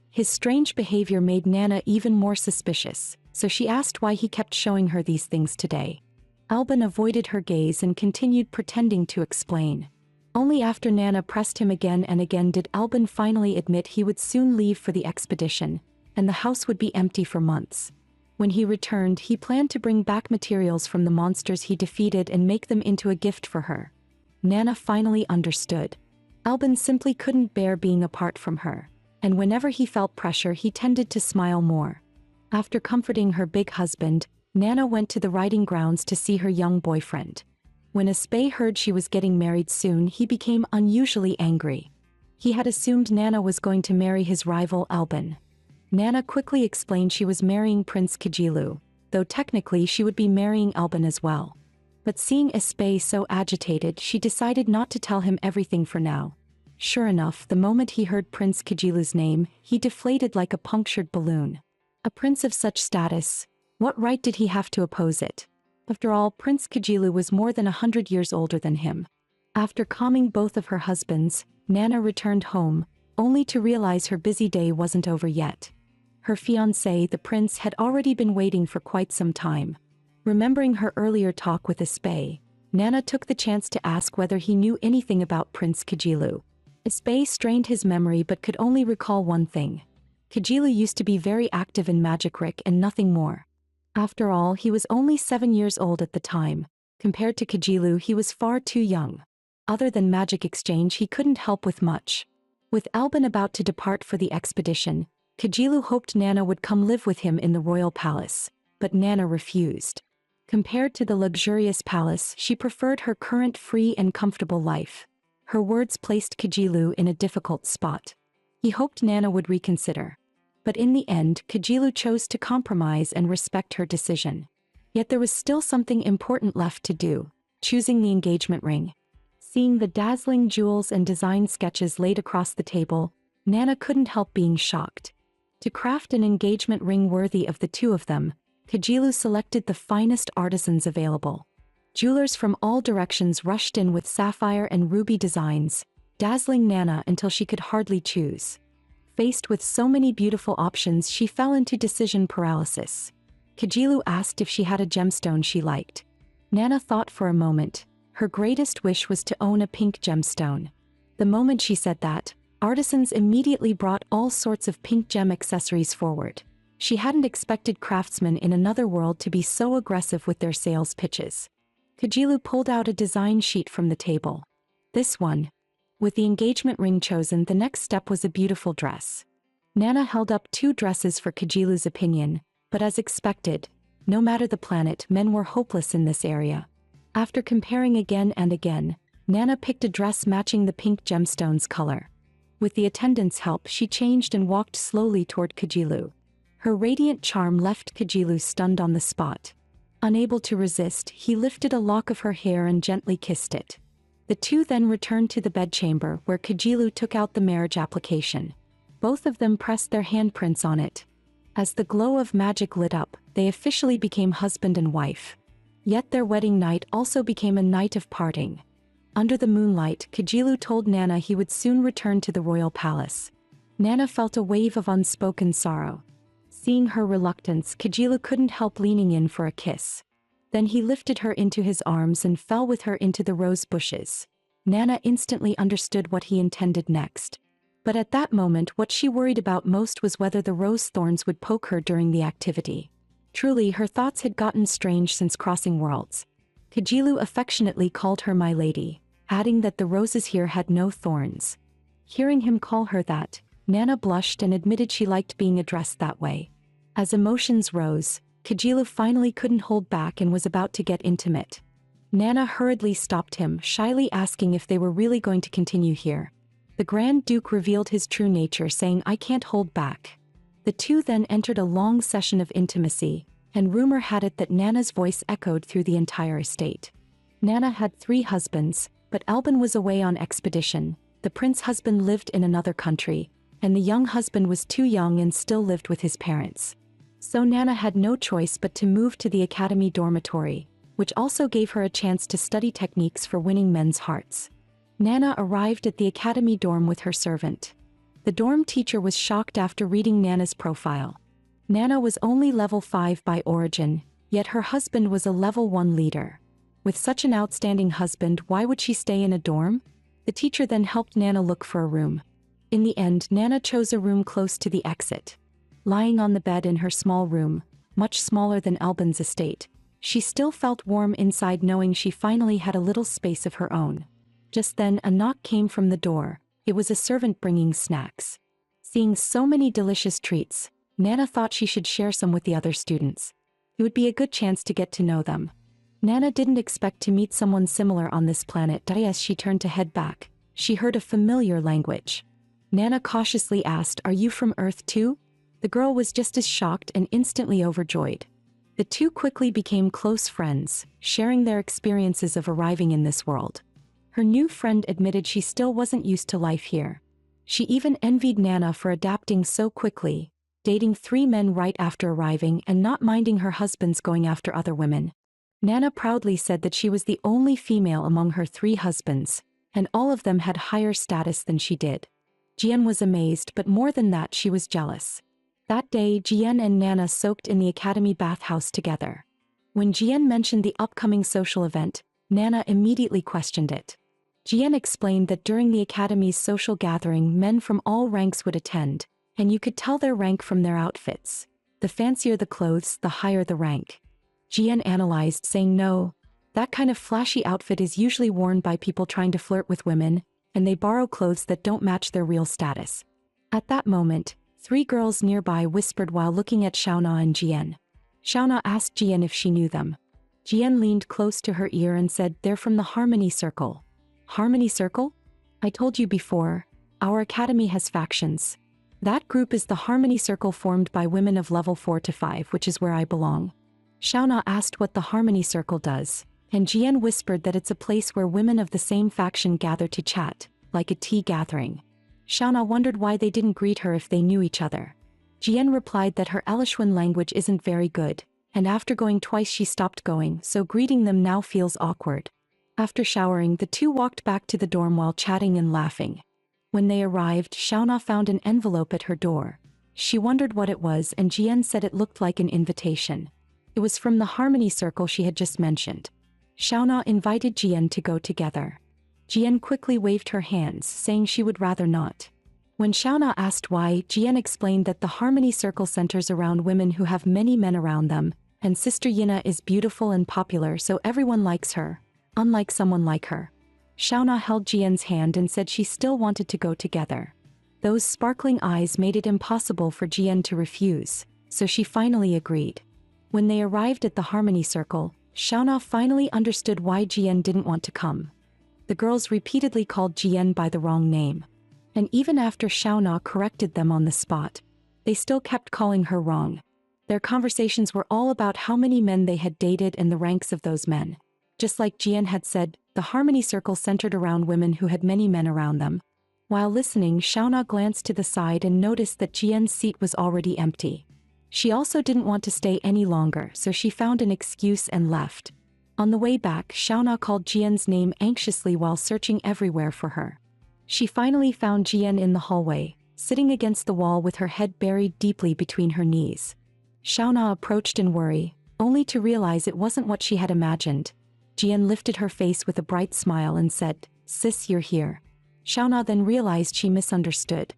[SPEAKER 1] His strange behavior made Nana even more suspicious, so she asked why he kept showing her these things today. Albin avoided her gaze and continued pretending to explain. Only after Nana pressed him again and again did Albin finally admit he would soon leave for the expedition, and the house would be empty for months. When he returned, he planned to bring back materials from the monsters he defeated and make them into a gift for her. Nana finally understood. Albin simply couldn't bear being apart from her, and whenever he felt pressure he tended to smile more. After comforting her big husband, Nana went to the riding grounds to see her young boyfriend. When Aspay heard she was getting married soon, he became unusually angry. He had assumed Nana was going to marry his rival Albin. Nana quickly explained she was marrying Prince Kijilu, though technically she would be marrying Albin as well. But seeing Aspay so agitated, she decided not to tell him everything for now. Sure enough, the moment he heard Prince Kijilu's name, he deflated like a punctured balloon. A prince of such status, what right did he have to oppose it? After all, Prince Kijilu was more than 100 years older than him. After calming both of her husbands, Nana returned home, only to realize her busy day wasn't over yet. Her fiancé, the prince, had already been waiting for quite some time. Remembering her earlier talk with Aspay, Nana took the chance to ask whether he knew anything about Prince Kijilu. Aspay strained his memory but could only recall one thing. Kijilu used to be very active in Magic Rick and nothing more. After all, he was only 7 years old at the time. Compared to Kijilu, he was far too young. Other than magic exchange, he couldn't help with much. With Albin about to depart for the expedition, Kijilu hoped Nana would come live with him in the royal palace, but Nana refused. Compared to the luxurious palace, she preferred her current free and comfortable life. Her words placed Kijilu in a difficult spot. He hoped Nana would reconsider. But in the end, Kijilu chose to compromise and respect her decision. Yet there was still something important left to do: choosing the engagement ring. Seeing the dazzling jewels and design sketches laid across the table, Nana couldn't help being shocked. To craft an engagement ring worthy of the two of them, Kajilu selected the finest artisans available. Jewelers from all directions rushed in with sapphire and ruby designs, dazzling Nana until she could hardly choose. Faced with so many beautiful options, she fell into decision paralysis. Kajilu asked if she had a gemstone she liked. Nana thought for a moment. Her greatest wish was to own a pink gemstone. The moment she said that, artisans immediately brought all sorts of pink gem accessories forward. She hadn't expected craftsmen in another world to be so aggressive with their sales pitches. Kajilu pulled out a design sheet from the table. This one. With the engagement ring chosen, the next step was a beautiful dress. Nana held up 2 dresses for Kajilu's opinion, but as expected, no matter the planet, men were hopeless in this area. After comparing again and again, Nana picked a dress matching the pink gemstone's color. With the attendant's help, she changed and walked slowly toward Kajilu. Her radiant charm left Kajilu stunned on the spot. Unable to resist, he lifted a lock of her hair and gently kissed it. The two then returned to the bedchamber where Kajilu took out the marriage application. Both of them pressed their handprints on it. As the glow of magic lit up, they officially became husband and wife. Yet their wedding night also became a night of parting. Under the moonlight, Kajilu told Nana he would soon return to the royal palace. Nana felt a wave of unspoken sorrow. Seeing her reluctance, Kajilu couldn't help leaning in for a kiss. Then he lifted her into his arms and fell with her into the rose bushes. Nana instantly understood what he intended next. But at that moment, what she worried about most was whether the rose thorns would poke her during the activity. Truly, her thoughts had gotten strange since crossing worlds. Kajilu affectionately called her my lady, adding that the roses here had no thorns. Hearing him call her that, Nana blushed and admitted she liked being addressed that way. As emotions rose, Kajilu finally couldn't hold back and was about to get intimate. Nana hurriedly stopped him, shyly asking if they were really going to continue here. The Grand Duke revealed his true nature, saying, "I can't hold back." The two then entered a long session of intimacy, and rumor had it that Nana's voice echoed through the entire estate. Nana had 3 husbands, but Albin was away on expedition, the prince husband lived in another country, and the young husband was too young and still lived with his parents. So Nana had no choice but to move to the academy dormitory, which also gave her a chance to study techniques for winning men's hearts. Nana arrived at the academy dorm with her servant. The dorm teacher was shocked after reading Nana's profile. Nana was only level 5 by origin, yet her husband was a level 1 leader. With such an outstanding husband, why would she stay in a dorm? The teacher then helped Nana look for a room. In the end, Nana chose a room close to the exit. Lying on the bed in her small room, much smaller than Albin's estate, she still felt warm inside knowing she finally had a little space of her own. Just then a knock came from the door. It was a servant bringing snacks. Seeing so many delicious treats, Nana thought she should share some with the other students. It would be a good chance to get to know them. Nana didn't expect to meet someone similar on this planet. As she turned to head back, she heard a familiar language. Nana cautiously asked, "Are you from Earth too?" The girl was just as shocked and instantly overjoyed. The two quickly became close friends, sharing their experiences of arriving in this world. Her new friend admitted she still wasn't used to life here. She even envied Nana for adapting so quickly, dating 3 men right after arriving and not minding her husbands going after other women. Nana proudly said that she was the only female among her 3 husbands, and all of them had higher status than she did. Jian was amazed, but more than that, she was jealous. That day, Jian and Nana soaked in the academy bathhouse together. When Jian mentioned the upcoming social event, Nana immediately questioned it. Jian explained that during the academy's social gathering, men from all ranks would attend, and you could tell their rank from their outfits. The fancier the clothes, the higher the rank. Jian analyzed, saying, "No, that kind of flashy outfit is usually worn by people trying to flirt with women, and they borrow clothes that don't match their real status." At that moment, 3 girls nearby whispered while looking at Xiaona and Jian. Xiaona asked Jian if she knew them. Jian leaned close to her ear and said, "They're from the Harmony Circle." "Harmony Circle? I told you before, our academy has factions. That group is the Harmony Circle formed by women of level 4 to 5, which is where I belong." Xiaona asked what the Harmony Circle does, and Jian whispered that it's a place where women of the same faction gather to chat, like a tea gathering. Xiaona wondered why they didn't greet her if they knew each other. Jian replied that her Elishuan language isn't very good, and after going twice she stopped going, so greeting them now feels awkward. After showering, the two walked back to the dorm while chatting and laughing. When they arrived, Xiaona found an envelope at her door. She wondered what it was, and Jian said it looked like an invitation. It was from the Harmony Circle she had just mentioned. Xiaona invited Jian to go together. Jian quickly waved her hands, saying she would rather not. When Xiaona asked why, Jian explained that the Harmony Circle centers around women who have many men around them, and Sister Yina is beautiful and popular, so everyone likes her, unlike someone like her. Xiaona held Jian's hand and said she still wanted to go together. Those sparkling eyes made it impossible for Jian to refuse, so she finally agreed. When they arrived at the Harmony Circle, Xiaona finally understood why Jian didn't want to come. The girls repeatedly called Jian by the wrong name. And even after Xiaona corrected them on the spot, they still kept calling her wrong. Their conversations were all about how many men they had dated and the ranks of those men. Just like Jian had said, the Harmony Circle centered around women who had many men around them. While listening, Xiaona glanced to the side and noticed that Jian's seat was already empty. She also didn't want to stay any longer, so she found an excuse and left. On the way back, Xiaona called Jian's name anxiously while searching everywhere for her. She finally found Jian in the hallway, sitting against the wall with her head buried deeply between her knees. Xiaona approached in worry, only to realize it wasn't what she had imagined. Jian lifted her face with a bright smile and said, "Sis, you're here." Xiaona then realized she misunderstood.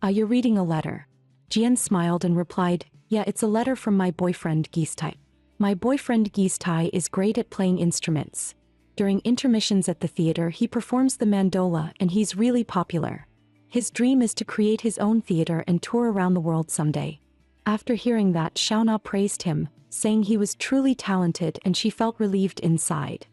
[SPEAKER 1] You're reading a letter." Jian smiled and replied, "Yeah, it's a letter from my boyfriend Gistai. My boyfriend Gistai is great at playing instruments. During intermissions at the theater he performs the mandola and he's really popular. His dream is to create his own theater and tour around the world someday." After hearing that, Xiaona praised him, saying he was truly talented, and she felt relieved inside.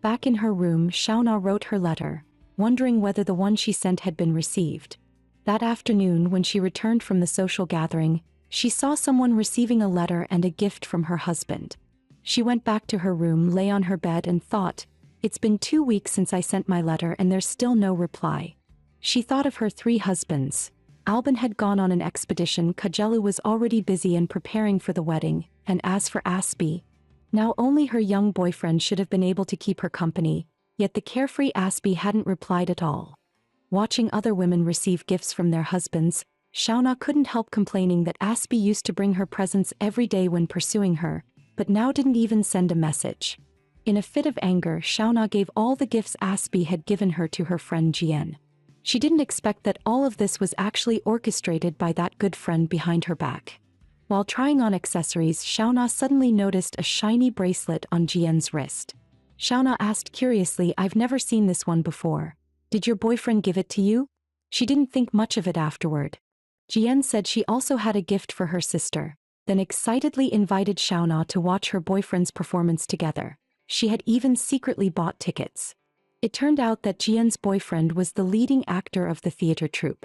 [SPEAKER 1] Back in her room, Xiaona wrote her letter, wondering whether the one she sent had been received. That afternoon, when she returned from the social gathering, she saw someone receiving a letter and a gift from her husband. She went back to her room, lay on her bed and thought, "It's been 2 weeks since I sent my letter and there's still no reply." She thought of her 3 husbands. Alban had gone on an expedition, Kajelu was already busy and preparing for the wedding, and as for Aspie, now only her young boyfriend should have been able to keep her company, yet the carefree Aspie hadn't replied at all. Watching other women receive gifts from their husbands, Xiaona couldn't help complaining that Aspie used to bring her presents every day when pursuing her, but now didn't even send a message. In a fit of anger, Xiaona gave all the gifts Aspie had given her to her friend Jian. She didn't expect that all of this was actually orchestrated by that good friend behind her back. While trying on accessories, Xiaona suddenly noticed a shiny bracelet on Jian's wrist. Xiaona asked curiously, "I've never seen this one before. Did your boyfriend give it to you?" She didn't think much of it afterward. Jian said she also had a gift for her sister, then excitedly invited Xiaona to watch her boyfriend's performance together. She had even secretly bought tickets. It turned out that Jian's boyfriend was the leading actor of the theater troupe.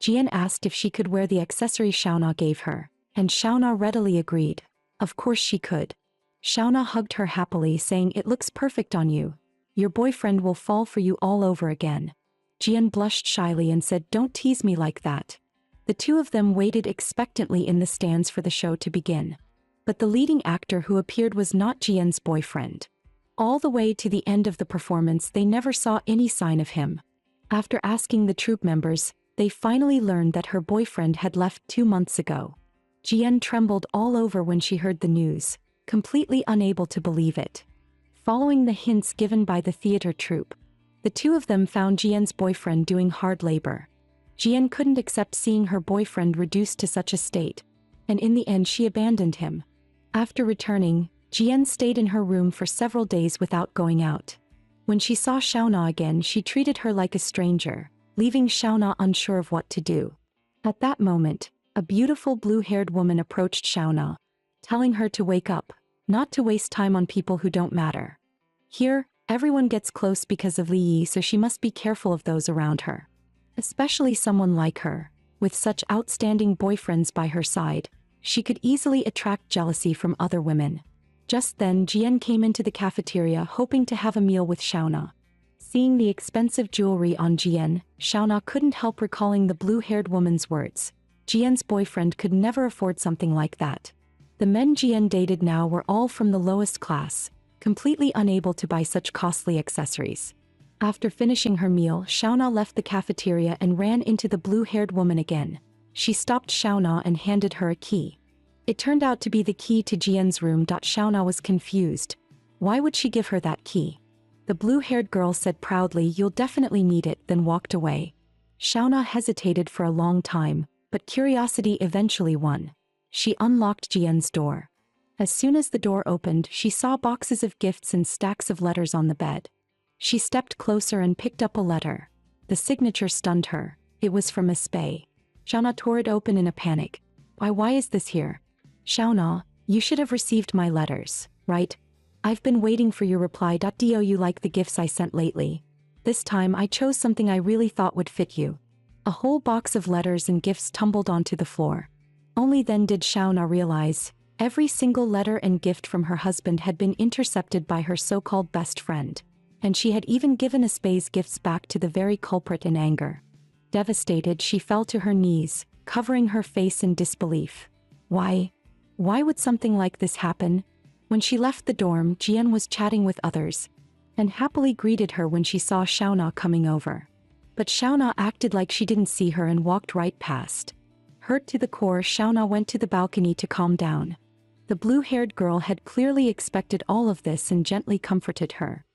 [SPEAKER 1] Jian asked if she could wear the accessory Xiaona gave her, and Xiaona readily agreed. Of course she could. Xiaona hugged her happily, saying, "It looks perfect on you. Your boyfriend will fall for you all over again." Jian blushed shyly and said, "Don't tease me like that." The two of them waited expectantly in the stands for the show to begin. But the leading actor who appeared was not Jian's boyfriend. All the way to the end of the performance they never saw any sign of him. After asking the troupe members, they finally learned that her boyfriend had left 2 months ago. Jian trembled all over when she heard the news, completely unable to believe it. Following the hints given by the theater troupe, the two of them found Jian's boyfriend doing hard labor. Jian couldn't accept seeing her boyfriend reduced to such a state, and in the end she abandoned him. After returning, Jian stayed in her room for several days without going out. When she saw Xiaona again, she treated her like a stranger, leaving Xiaona unsure of what to do. At that moment, a beautiful blue-haired woman approached Xiaona, telling her to wake up, not to waste time on people who don't matter. Here, everyone gets close because of Li Yi, so she must be careful of those around her. Especially someone like her, with such outstanding boyfriends by her side, she could easily attract jealousy from other women. Just then Jian came into the cafeteria hoping to have a meal with Xiaona. Seeing the expensive jewelry on Jian, Xiaona couldn't help recalling the blue-haired woman's words. Jian's boyfriend could never afford something like that. The men Jian dated now were all from the lowest class, completely unable to buy such costly accessories. After finishing her meal, Xiaona left the cafeteria and ran into the blue-haired woman again. She stopped Xiaona and handed her a key. It turned out to be the key to Jian's room. Xiaona was confused. Why would she give her that key? The blue-haired girl said proudly, "You'll definitely need it," then walked away. Xiaona hesitated for a long time, but curiosity eventually won. She unlocked Jian's door. As soon as the door opened, she saw boxes of gifts and stacks of letters on the bed. She stepped closer and picked up a letter. The signature stunned her. It was from Espei. Xiaona tore it open in a panic. Why is this here? Xiaona, you should have received my letters, right? I've been waiting for your reply. Do you like the gifts I sent lately? This time I chose something I really thought would fit you. A whole box of letters and gifts tumbled onto the floor. Only then did Xiaona realize every single letter and gift from her husband had been intercepted by her so-called best friend, and she had even given Espei's gifts back to the very culprit in anger. Devastated, she fell to her knees, covering her face in disbelief. Why would something like this happen? When she left the dorm, Jian was chatting with others, and happily greeted her when she saw Xiaona coming over. But Xiaona acted like she didn't see her and walked right past. Hurt to the core, Xiaona went to the balcony to calm down. The blue-haired girl had clearly expected all of this and gently comforted her.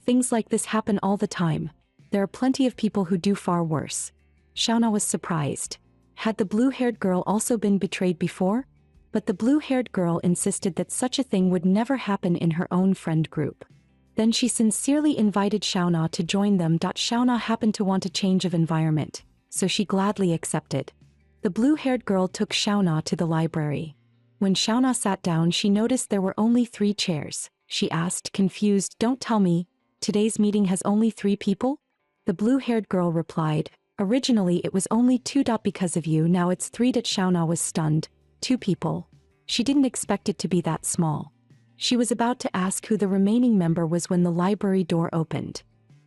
[SPEAKER 1] Things like this happen all the time. There are plenty of people who do far worse. Xiaona was surprised. Had the blue-haired girl also been betrayed before? But the blue-haired girl insisted that such a thing would never happen in her own friend group. Then she sincerely invited Xiaona to join them. Xiaona happened to want a change of environment, so she gladly accepted. The blue-haired girl took Xiaona to the library. When Xiaona sat down, she noticed there were only 3 chairs. She asked, confused, "Don't tell me, today's meeting has only 3 people?" The blue-haired girl replied, "Originally it was only 2. Because of you, now it's 3." Xiaona was stunned. 2 people. She didn't expect it to be that small. She was about to ask who the remaining member was when the library door opened.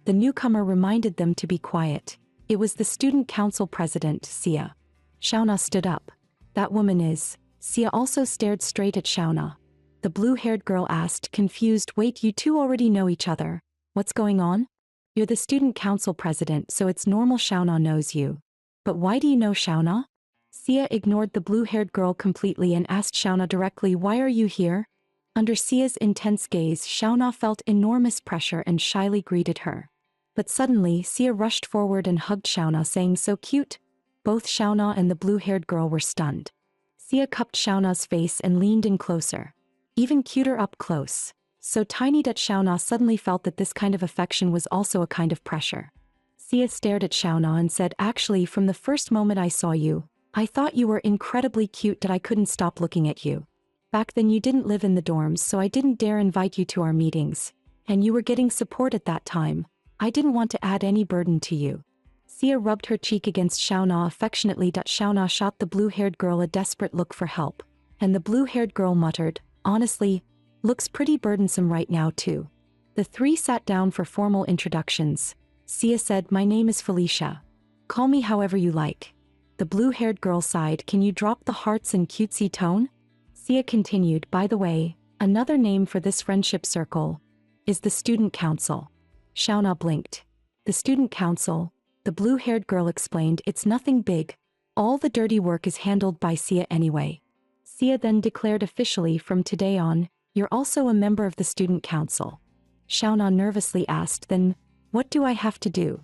[SPEAKER 1] The newcomer reminded them to be quiet. It was the student council president, Sia. Xiaona stood up. "That woman is..." Sia also stared straight at Xiaona. The blue-haired girl asked, confused, "Wait, you two already know each other. What's going on?" "You're the student council president, so it's normal Xiaona knows you." "But why do you know Xiaona?" Sia ignored the blue-haired girl completely and asked Xiaona directly, "Why are you here?" Under Sia's intense gaze, Xiaona felt enormous pressure and shyly greeted her. But suddenly, Sia rushed forward and hugged Xiaona, saying, "So cute." Both Xiaona and the blue-haired girl were stunned. Sia cupped Xiaona's face and leaned in closer. Even cuter up close. So tiny that Xiaona suddenly felt that this kind of affection was also a kind of pressure. Sia stared at Xiaona and said, "Actually, from the first moment I saw you, I thought you were incredibly cute that I couldn't stop looking at you. Back then you didn't live in the dorms, so I didn't dare invite you to our meetings. And you were getting support at that time. I didn't want to add any burden to you." Sia rubbed her cheek against Xiaona affectionately. Xiaona shot the blue-haired girl a desperate look for help. And the blue-haired girl muttered, "Honestly, looks pretty burdensome right now too." The 3 sat down for formal introductions. Sia said, "My name is Felicia. Call me however you like." The blue-haired girl sighed, "Can you drop the hearts and cutesy tone?" Sia continued, "By the way, another name for this friendship circle is the student council." Xiaona blinked. "The student council," the blue-haired girl explained, "it's nothing big. All the dirty work is handled by Sia anyway." Sia then declared officially, "From today on, you're also a member of the student council." Xiaona nervously asked, "Then, what do I have to do?"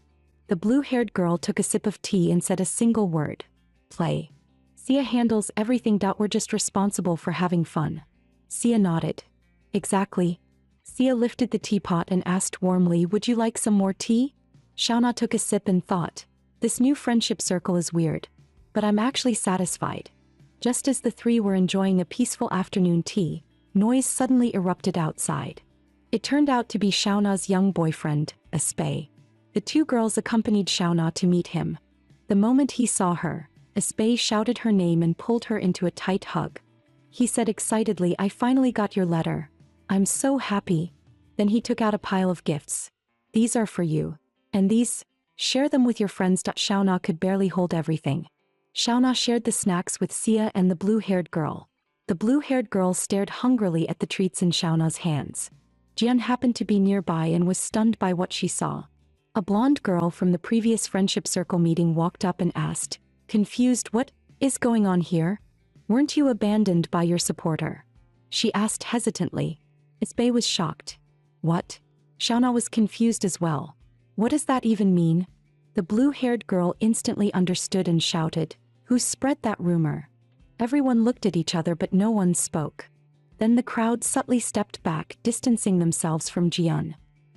[SPEAKER 1] The blue-haired girl took a sip of tea and said a single word. "Play." "Sia handles everything. We're just responsible for having fun." Sia nodded. "Exactly." Sia lifted the teapot and asked warmly, "Would you like some more tea?" Xiaona took a sip and thought, "This new friendship circle is weird. But I'm actually satisfied." Just as the 3 were enjoying a peaceful afternoon tea, noise suddenly erupted outside. It turned out to be Xiaona's young boyfriend, Espei. The 2 girls accompanied Xiaona to meet him. The moment he saw her, Espei shouted her name and pulled her into a tight hug. He said excitedly, "I finally got your letter. I'm so happy. Then he took out a pile of gifts. These are for you. And these, share them with your friends. Xiaona could barely hold everything. Xiaona shared the snacks with Sia and the blue-haired girl. The blue-haired girl stared hungrily at the treats in Xiaona's hands. Jian happened to be nearby and was stunned by what she saw. A blonde girl from the previous friendship circle meeting walked up and asked, confused, what is going on here? Weren't you abandoned by your supporter? She asked hesitantly. Isbei was shocked. What? Xiaona was confused as well. What does that even mean? The blue-haired girl instantly understood and shouted, who spread that rumor? Everyone looked at each other but no one spoke. Then the crowd subtly stepped back, distancing themselves from Jian.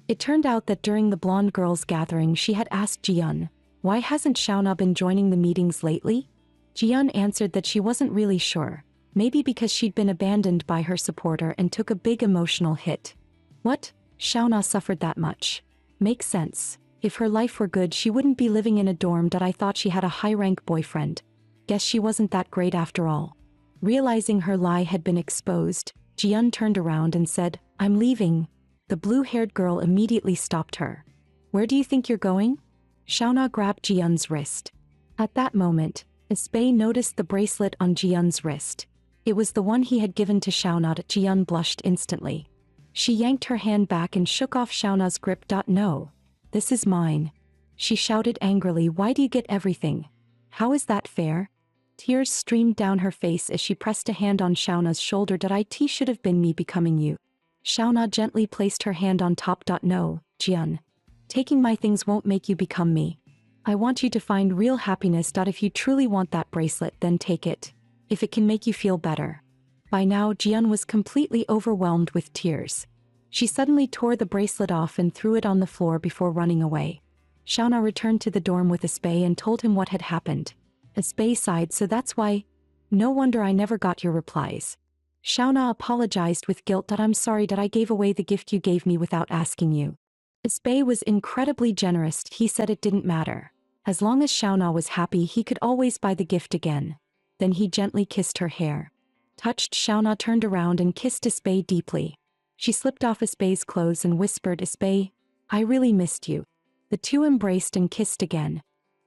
[SPEAKER 1] It turned out that during the blonde girl's gathering she had asked Jian, why hasn't Xiaona been joining the meetings lately? Jian answered that she wasn't really sure, maybe because she'd been abandoned by her supporter and took a big emotional hit. What? Xiaona suffered that much? Makes sense. If her life were good she wouldn't be living in a dorm. I thought she had a high-rank boyfriend. Guess she wasn't that great after all. Realizing her lie had been exposed, Jian turned around and said, I'm leaving. The blue-haired girl immediately stopped her. Where do you think you're going? Xiaona grabbed Jian's wrist. At that moment, Isbei noticed the bracelet on Jian's wrist. It was the one he had given to Xiaona. Jian blushed instantly. She yanked her hand back and shook off Xiaona's grip. No. This is mine. She shouted angrily, why do you get everything? How is that fair? Tears streamed down her face as she pressed a hand on Xiaona's shoulder. It should have been me becoming you. Xiaona gently placed her hand on top. No, Jian. Taking my things won't make you become me. I want you to find real happiness. If you truly want that bracelet, then take it. If it can make you feel better. By now Jian was completely overwhelmed with tears. She suddenly tore the bracelet off and threw it on the floor before running away. Xiaona returned to the dorm with Isbei and told him what had happened. Isbei sighed, so that's why? No wonder I never got your replies. Xiaona apologized with guilt. I'm sorry that I gave away the gift you gave me without asking you. Isbei was incredibly generous. He said it didn't matter. As long as Xiaona was happy he could always buy the gift again. Then he gently kissed her hair. Touched, Xiaona turned around and kissed Isbei deeply. She slipped off Isbei's clothes and whispered, Isbei, I really missed you. The two embraced and kissed again.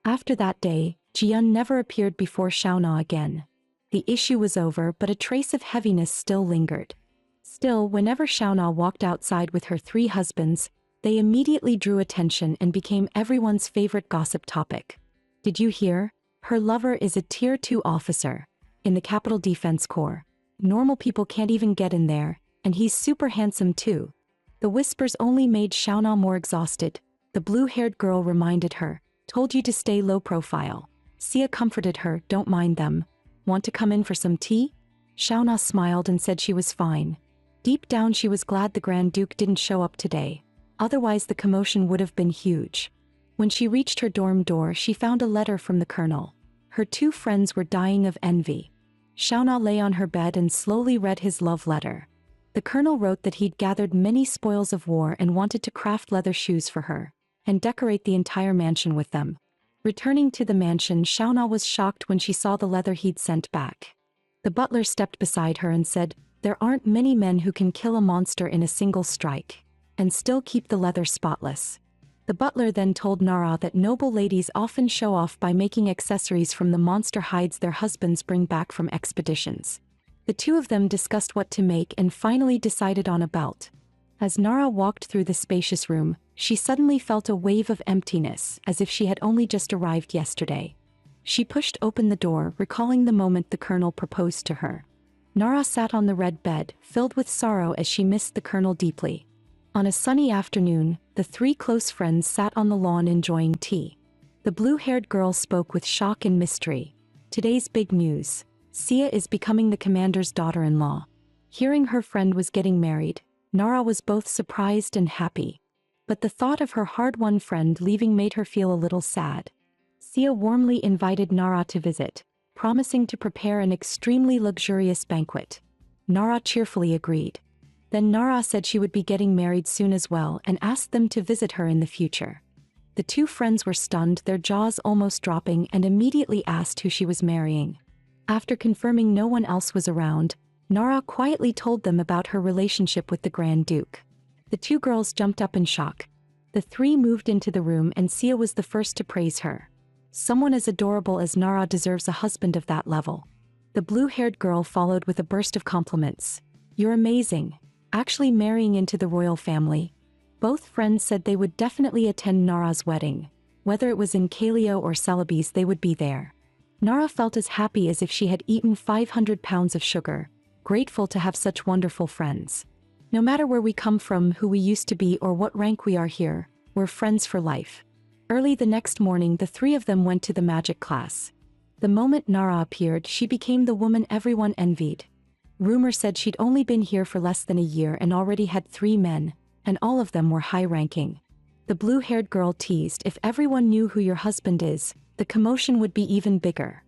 [SPEAKER 1] After that day, Jian never appeared before Xiaona again. The issue was over, but a trace of heaviness still lingered. Still, whenever Xiaona walked outside with her 3 husbands, they immediately drew attention and became everyone's favorite gossip topic. Did you hear? Her lover is a Tier 2 officer in the Capital Defense Corps. Normal people can't even get in there, and he's super handsome too. The whispers only made Xiaona more exhausted. The blue-haired girl reminded her, told you to stay low profile. Sia comforted her, don't mind them. Want to come in for some tea? Xiaona smiled and said she was fine. Deep down she was glad the Grand Duke didn't show up today. Otherwise the commotion would have been huge. When she reached her dorm door she found a letter from the colonel. Her 2 friends were dying of envy. Xiaona lay on her bed and slowly read his love letter. The colonel wrote that he'd gathered many spoils of war and wanted to craft leather shoes for her, and decorate the entire mansion with them. Returning to the mansion, Xiaona was shocked when she saw the leather he'd sent back. The butler stepped beside her and said, there aren't many men who can kill a monster in a single strike, and still keep the leather spotless. The butler then told Nara that noble ladies often show off by making accessories from the monster hides their husbands bring back from expeditions. The 2 of them discussed what to make and finally decided on a belt. As Nara walked through the spacious room, she suddenly felt a wave of emptiness, as if she had only just arrived yesterday. She pushed open the door, recalling the moment the colonel proposed to her. Nara sat on the red bed, filled with sorrow as she missed the colonel deeply. On a sunny afternoon, the 3 close friends sat on the lawn enjoying tea. The blue-haired girl spoke with shock and mystery. Today's big news. Sia is becoming the commander's daughter-in-law. Hearing her friend was getting married, Nara was both surprised and happy. But the thought of her hard-won friend leaving made her feel a little sad. Sia warmly invited Nara to visit, promising to prepare an extremely luxurious banquet. Nara cheerfully agreed. Then Nara said she would be getting married soon as well and asked them to visit her in the future. The 2 friends were stunned, their jaws almost dropping, and immediately asked who she was marrying. After confirming no one else was around, Nara quietly told them about her relationship with the Grand Duke. The two girls jumped up in shock. The three moved into the room and Sia was the first to praise her. Someone as adorable as Nara deserves a husband of that level. The blue-haired girl followed with a burst of compliments. You're amazing. Actually marrying into the royal family. Both friends said they would definitely attend Nara's wedding. Whether it was in Kaleo or Celebes, they would be there. Nara felt as happy as if she had eaten 500 pounds of sugar, grateful to have such wonderful friends. No matter where we come from, who we used to be, or what rank we are here, we're friends for life. Early the next morning, the three of them went to the magic class. The moment Nara appeared, she became the woman everyone envied. Rumor said she'd only been here for less than a year and already had 3 men, and all of them were high-ranking. The blue-haired girl teased, if everyone knew who your husband is, the commotion would be even bigger.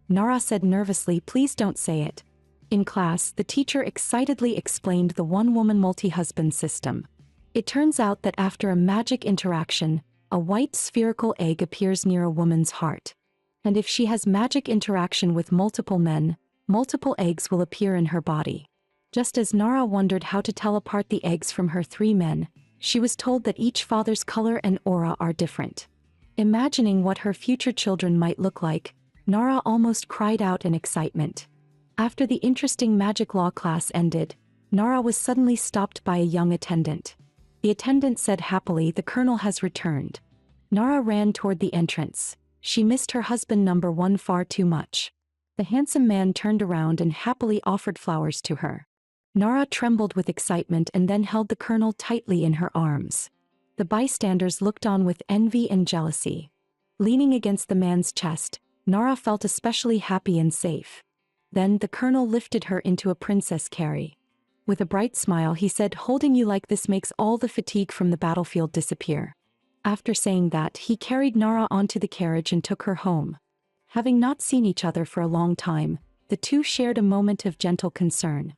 [SPEAKER 1] Nara said nervously, please don't say it. In class, the teacher excitedly explained the one-woman multi-husband system. It turns out that after a magic interaction, a white spherical egg appears near a woman's heart. And if she has magic interaction with multiple men, multiple eggs will appear in her body. Just as Nara wondered how to tell apart the eggs from her 3 men, she was told that each father's color and aura are different. Imagining what her future children might look like, Nara almost cried out in excitement. After the interesting magic law class ended, Nara was suddenly stopped by a young attendant. The attendant said happily, the colonel has returned. Nara ran toward the entrance. She missed her husband number 1 far too much. The handsome man turned around and happily offered flowers to her. Nara trembled with excitement and then held the colonel tightly in her arms. The bystanders looked on with envy and jealousy. Leaning against the man's chest, Nara felt especially happy and safe. Then the colonel lifted her into a princess carry. With a bright smile he said, holding you like this makes all the fatigue from the battlefield disappear. After saying that, he carried Nara onto the carriage and took her home. Having not seen each other for a long time, the two shared a moment of gentle concern.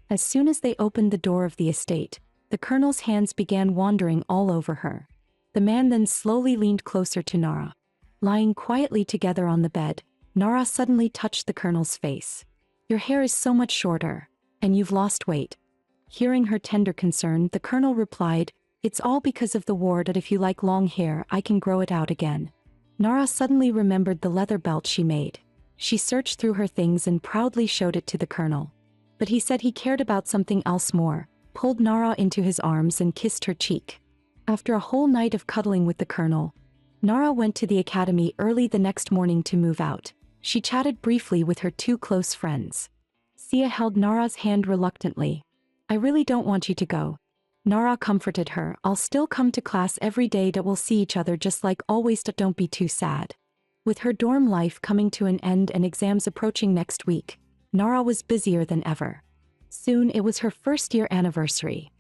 [SPEAKER 1] As soon as they opened the door of the estate, the colonel's hands began wandering all over her. The man then slowly leaned closer to Nara. Lying quietly together on the bed, Nara suddenly touched the colonel's face. Your hair is so much shorter, and you've lost weight. Hearing her tender concern, the colonel replied, it's all because of the war, that if you like long hair, I can grow it out again. Nara suddenly remembered the leather belt she made. She searched through her things and proudly showed it to the colonel. But he said he cared about something else more, pulled Nara into his arms and kissed her cheek. After a whole night of cuddling with the colonel, Nara went to the academy early the next morning to move out. She chatted briefly with her 2 close friends. Sia held Nara's hand reluctantly. I really don't want you to go. Nara comforted her, I'll still come to class every day, that we'll see each other just like always, don't be too sad. With her dorm life coming to an end and exams approaching next week, Nara was busier than ever. Soon it was her first-year anniversary.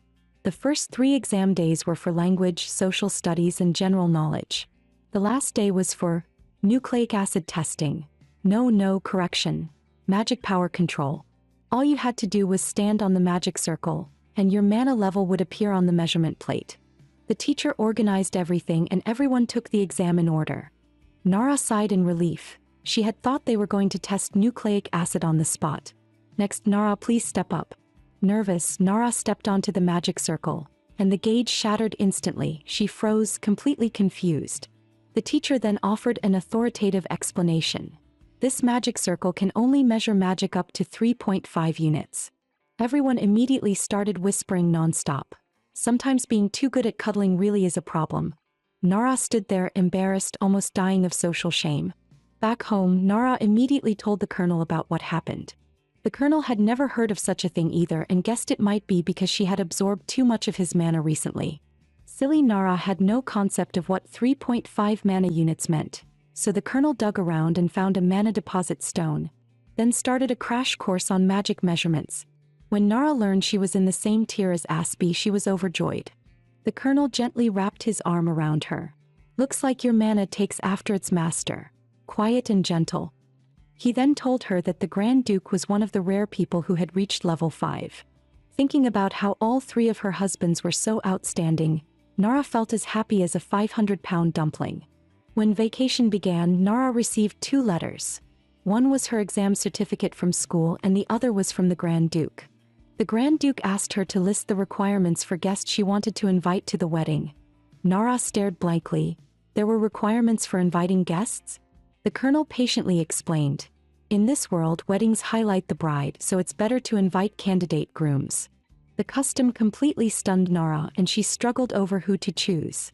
[SPEAKER 1] The first 3 exam days were for language, social studies, and general knowledge. The last day was for nucleic acid testing. No, correction. Magic power control. All you had to do was stand on the magic circle, and your mana level would appear on the measurement plate. The teacher organized everything and everyone took the exam in order. Nara sighed in relief. She had thought they were going to test nucleic acid on the spot. Next, Nara, please step up. Nervous, Nara stepped onto the magic circle, and the gauge shattered instantly. She froze, completely confused. The teacher then offered an authoritative explanation. This magic circle can only measure magic up to 3.5 units. Everyone immediately started whispering non-stop. Sometimes being too good at cuddling really is a problem. Nara stood there, embarrassed, almost dying of social shame. Back home, Nara immediately told the colonel about what happened. The colonel had never heard of such a thing either and guessed it might be because she had absorbed too much of his mana recently. Silly Nara had no concept of what 3.5 mana units meant, so the colonel dug around and found a mana deposit stone, then started a crash course on magic measurements. When Nara learned she was in the same tier as Aspie, she was overjoyed. The colonel gently wrapped his arm around her. Looks like your mana takes after its master. Quiet and gentle. He then told her that the Grand Duke was one of the rare people who had reached level 5. Thinking about how all 3 of her husbands were so outstanding, Nara felt as happy as a 500-pound dumpling. When vacation began, Nara received 2 letters. One was her exam certificate from school and the other was from the Grand Duke. The Grand Duke asked her to list the requirements for guests she wanted to invite to the wedding. Nara stared blankly. There were requirements for inviting guests? The colonel patiently explained. In this world, weddings highlight the bride, so it's better to invite candidate grooms. The custom completely stunned Nara and she struggled over who to choose.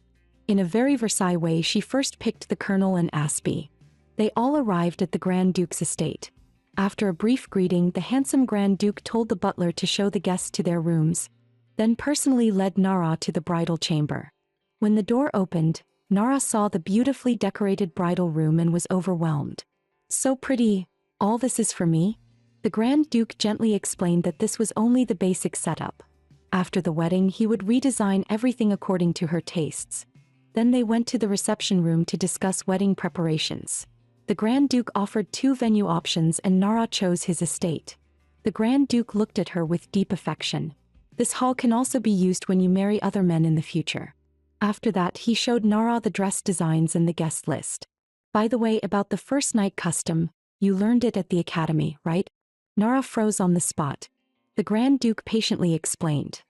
[SPEAKER 1] In a very Versailles way, she first picked the colonel and Aspie. They all arrived at the Grand Duke's estate. After a brief greeting, the handsome Grand Duke told the butler to show the guests to their rooms, then personally led Nara to the bridal chamber. When the door opened, Nara saw the beautifully decorated bridal room and was overwhelmed. So pretty, all this is for me? The Grand Duke gently explained that this was only the basic setup. After the wedding, he would redesign everything according to her tastes. Then they went to the reception room to discuss wedding preparations. The Grand Duke offered 2 venue options and Nara chose his estate. The Grand Duke looked at her with deep affection. This hall can also be used when you marry other men in the future. After that, he showed Nara the dress designs and the guest list. By the way, about the first night custom, you learned it at the academy, right? Nara froze on the spot. The Grand Duke patiently explained.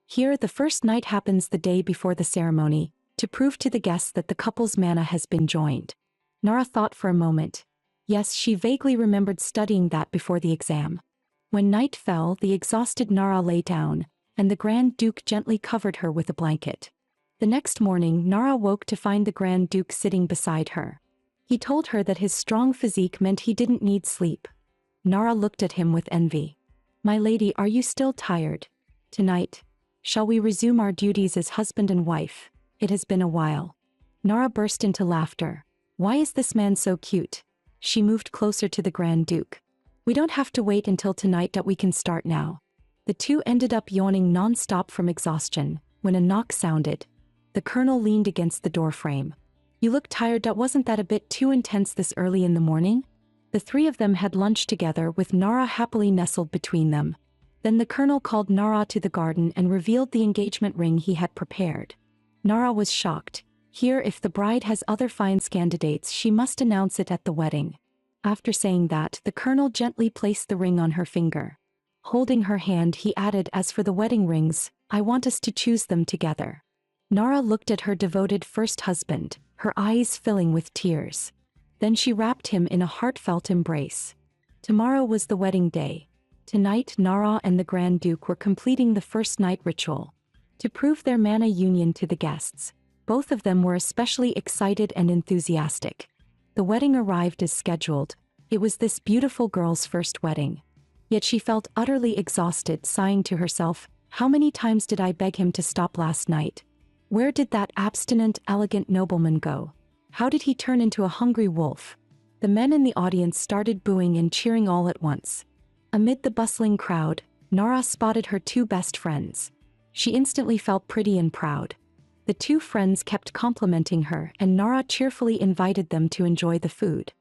[SPEAKER 1] Here, the first night happens the day before the ceremony, to prove to the guests that the couple's manna has been joined. Nara thought for a moment. Yes, she vaguely remembered studying that before the exam. When night fell, the exhausted Nara lay down, and the Grand Duke gently covered her with a blanket. The next morning, Nara woke to find the Grand Duke sitting beside her. He told her that his strong physique meant he didn't need sleep. Nara looked at him with envy. My lady, are you still tired? Tonight, shall we resume our duties as husband and wife? It has been a while. Nara burst into laughter. Why is this man so cute? She moved closer to the Grand Duke. We don't have to wait until tonight, that we can start now. The two ended up yawning non-stop from exhaustion, when a knock sounded. The colonel leaned against the doorframe. You look tired, wasn't that a bit too intense this early in the morning? The 3 of them had lunch together with Nara happily nestled between them. Then the colonel called Nara to the garden and revealed the engagement ring he had prepared. Nara was shocked. Here, if the bride has other fine candidates, she must announce it at the wedding. After saying that, the colonel gently placed the ring on her finger. Holding her hand, he added, as for the wedding rings, I want us to choose them together. Nara looked at her devoted first husband, her eyes filling with tears. Then she wrapped him in a heartfelt embrace. Tomorrow was the wedding day. Tonight, Nara and the Grand Duke were completing the first night ritual. To prove their manna union to the guests, both of them were especially excited and enthusiastic. The wedding arrived as scheduled. It was this beautiful girl's first wedding. Yet she felt utterly exhausted, sighing to herself, how many times did I beg him to stop last night? Where did that abstinent, elegant nobleman go? How did he turn into a hungry wolf? The men in the audience started booing and cheering all at once. Amid the bustling crowd, Nara spotted her 2 best friends. She instantly felt pretty and proud. The 2 friends kept complimenting her and Nara cheerfully invited them to enjoy the food.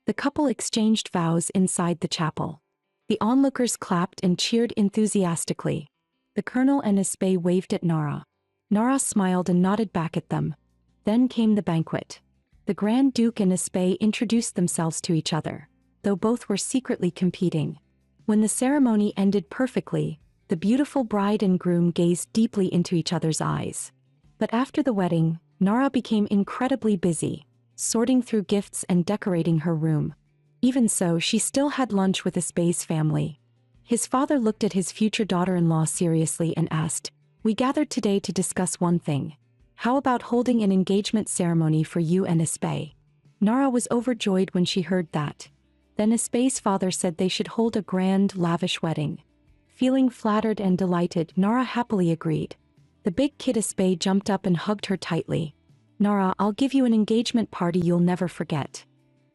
[SPEAKER 1] The couple exchanged vows inside the chapel. The onlookers clapped and cheered enthusiastically. The colonel and Aspey waved at Nara. Nara smiled and nodded back at them. Then came the banquet. The Grand Duke and Aspey introduced themselves to each other, though both were secretly competing. When the ceremony ended perfectly, the beautiful bride and groom gazed deeply into each other's eyes. But after the wedding, Nara became incredibly busy, sorting through gifts and decorating her room. Even so, she still had lunch with Aspey's family. His father looked at his future daughter-in-law seriously and asked, We gathered today to discuss one thing. How about holding an engagement ceremony for you and Aspey? Nara was overjoyed when she heard that. Then Aspey's father said they should hold a grand, lavish wedding. Feeling flattered and delighted, Nara happily agreed. The big kid Aspey jumped up and hugged her tightly. Nara, I'll give you an engagement party you'll never forget.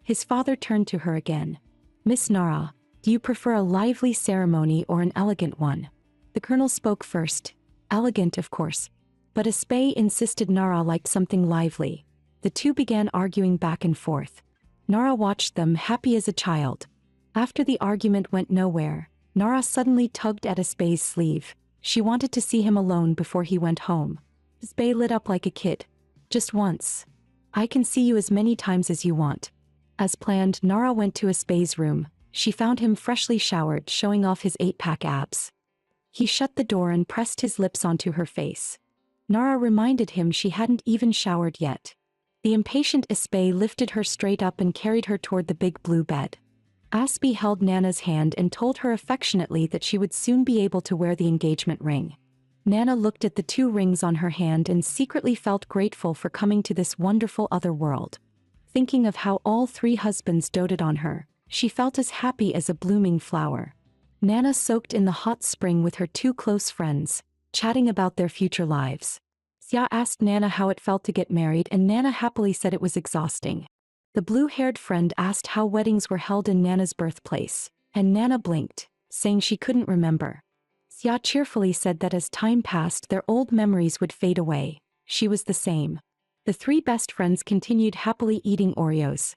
[SPEAKER 1] His father turned to her again. Miss Nara, do you prefer a lively ceremony or an elegant one? The colonel spoke first. Elegant, of course. But Aspey insisted Nara liked something lively. The 2 began arguing back and forth. Nara watched them, happy as a child. After the argument went nowhere, Nara suddenly tugged at Aspey's sleeve. She wanted to see him alone before he went home. Aspey lit up like a kid. Just once. I can see you as many times as you want. As planned, Nara went to Aspe's room. She found him freshly showered, showing off his 8-pack abs. He shut the door and pressed his lips onto her face. Nara reminded him she hadn't even showered yet. The impatient Aspe lifted her straight up and carried her toward the big blue bed. Aspe held Nana's hand and told her affectionately that she would soon be able to wear the engagement ring. Nana looked at the 2 rings on her hand and secretly felt grateful for coming to this wonderful other world. Thinking of how all 3 husbands doted on her, she felt as happy as a blooming flower. Nana soaked in the hot spring with her 2 close friends, chatting about their future lives. Xia asked Nana how it felt to get married, and Nana happily said it was exhausting. The blue-haired friend asked how weddings were held in Nana's birthplace, and Nana blinked, saying she couldn't remember. Xia cheerfully said that as time passed their old memories would fade away. She was the same. The 3 best friends continued happily eating Oreos.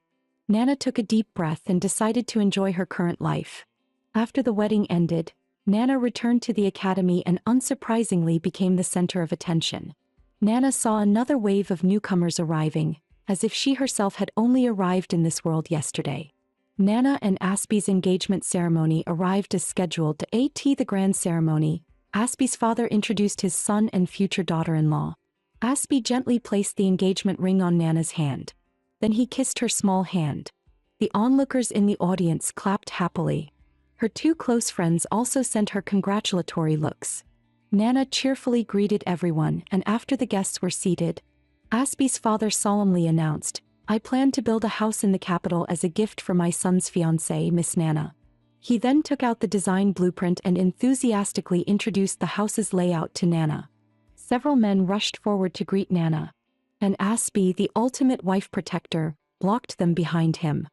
[SPEAKER 1] Nana took a deep breath and decided to enjoy her current life. After the wedding ended, Nana returned to the academy and unsurprisingly became the center of attention. Nana saw another wave of newcomers arriving, as if she herself had only arrived in this world yesterday. Nana and Aspe's engagement ceremony arrived as scheduled. At the grand ceremony, Aspe's father introduced his son and future daughter-in-law. Aspe gently placed the engagement ring on Nana's hand. Then he kissed her small hand. The onlookers in the audience clapped happily. Her 2 close friends also sent her congratulatory looks. Nana cheerfully greeted everyone, and after the guests were seated, Aspe's father solemnly announced, "I plan to build a house in the capital as a gift for my son's fiancée, Miss Nana." He then took out the design blueprint and enthusiastically introduced the house's layout to Nana. Several men rushed forward to greet Nana, and Aspe, the ultimate wife protector, blocked them behind him.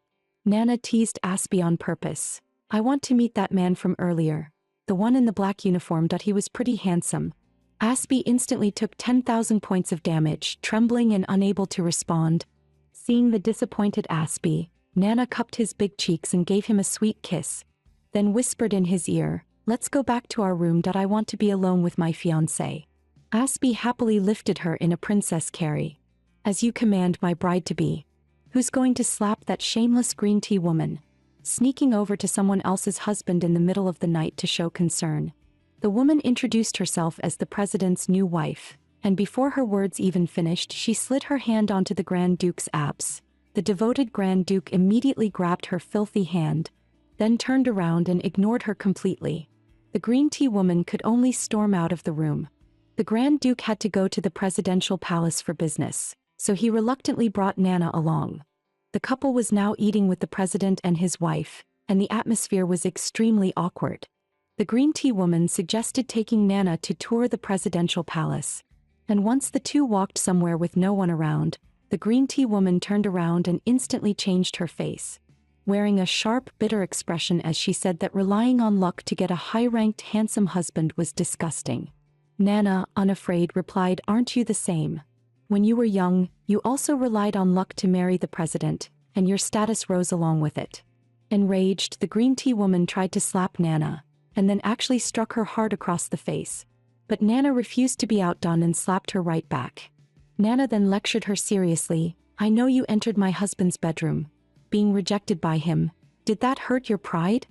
[SPEAKER 1] Nana teased Aspe on purpose. "I want to meet that man from earlier. The one in the black uniform. He was pretty handsome." Aspe instantly took 10,000 points of damage, trembling and unable to respond. Seeing the disappointed Aspe, Nana cupped his big cheeks and gave him a sweet kiss, then whispered in his ear, "Let's go back to our room. I want to be alone with my fiancé." Aspe happily lifted her in a princess carry. "As you command, my bride-to-be." "Who's going to slap that shameless green tea woman?" Sneaking over to someone else's husband in the middle of the night to show concern. The woman introduced herself as the president's new wife, and before her words even finished she slid her hand onto the Grand Duke's abs. The devoted Grand Duke immediately grabbed her filthy hand, then turned around and ignored her completely. The green tea woman could only storm out of the room. The Grand Duke had to go to the presidential palace for business, so he reluctantly brought Nana along. The couple was now eating with the president and his wife, and the atmosphere was extremely awkward. The green tea woman suggested taking Nana to tour the presidential palace. And once the 2 walked somewhere with no one around, the green tea woman turned around and instantly changed her face, wearing a sharp, bitter expression as she said that relying on luck to get a high-ranked, handsome husband was disgusting. Nana, unafraid, replied, "Aren't you the same? When you were young, you also relied on luck to marry the president, and your status rose along with it." Enraged, the green tea woman tried to slap Nana, and then actually struck her hard across the face. But Nana refused to be outdone and slapped her right back. Nana then lectured her seriously, "I know you entered my husband's bedroom. Being rejected by him, did that hurt your pride?"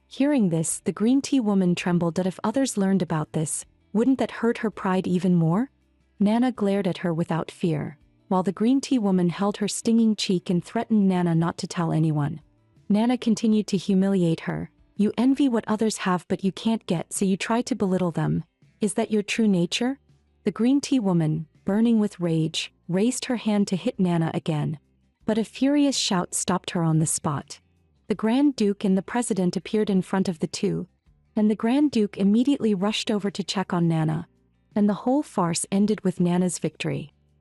[SPEAKER 1] Hearing this, the green tea woman trembled that if others learned about this, wouldn't that hurt her pride even more? Nana glared at her without fear, while the green tea woman held her stinging cheek and threatened Nana not to tell anyone. Nana continued to humiliate her. "You envy what others have but you can't get, so you try to belittle them. Is that your true nature?" The green tea woman, burning with rage, raised her hand to hit Nana again. But a furious shout stopped her on the spot. The Grand Duke and the President appeared in front of the 2, and the Grand Duke immediately rushed over to check on Nana. And the whole farce ended with Nana's victory.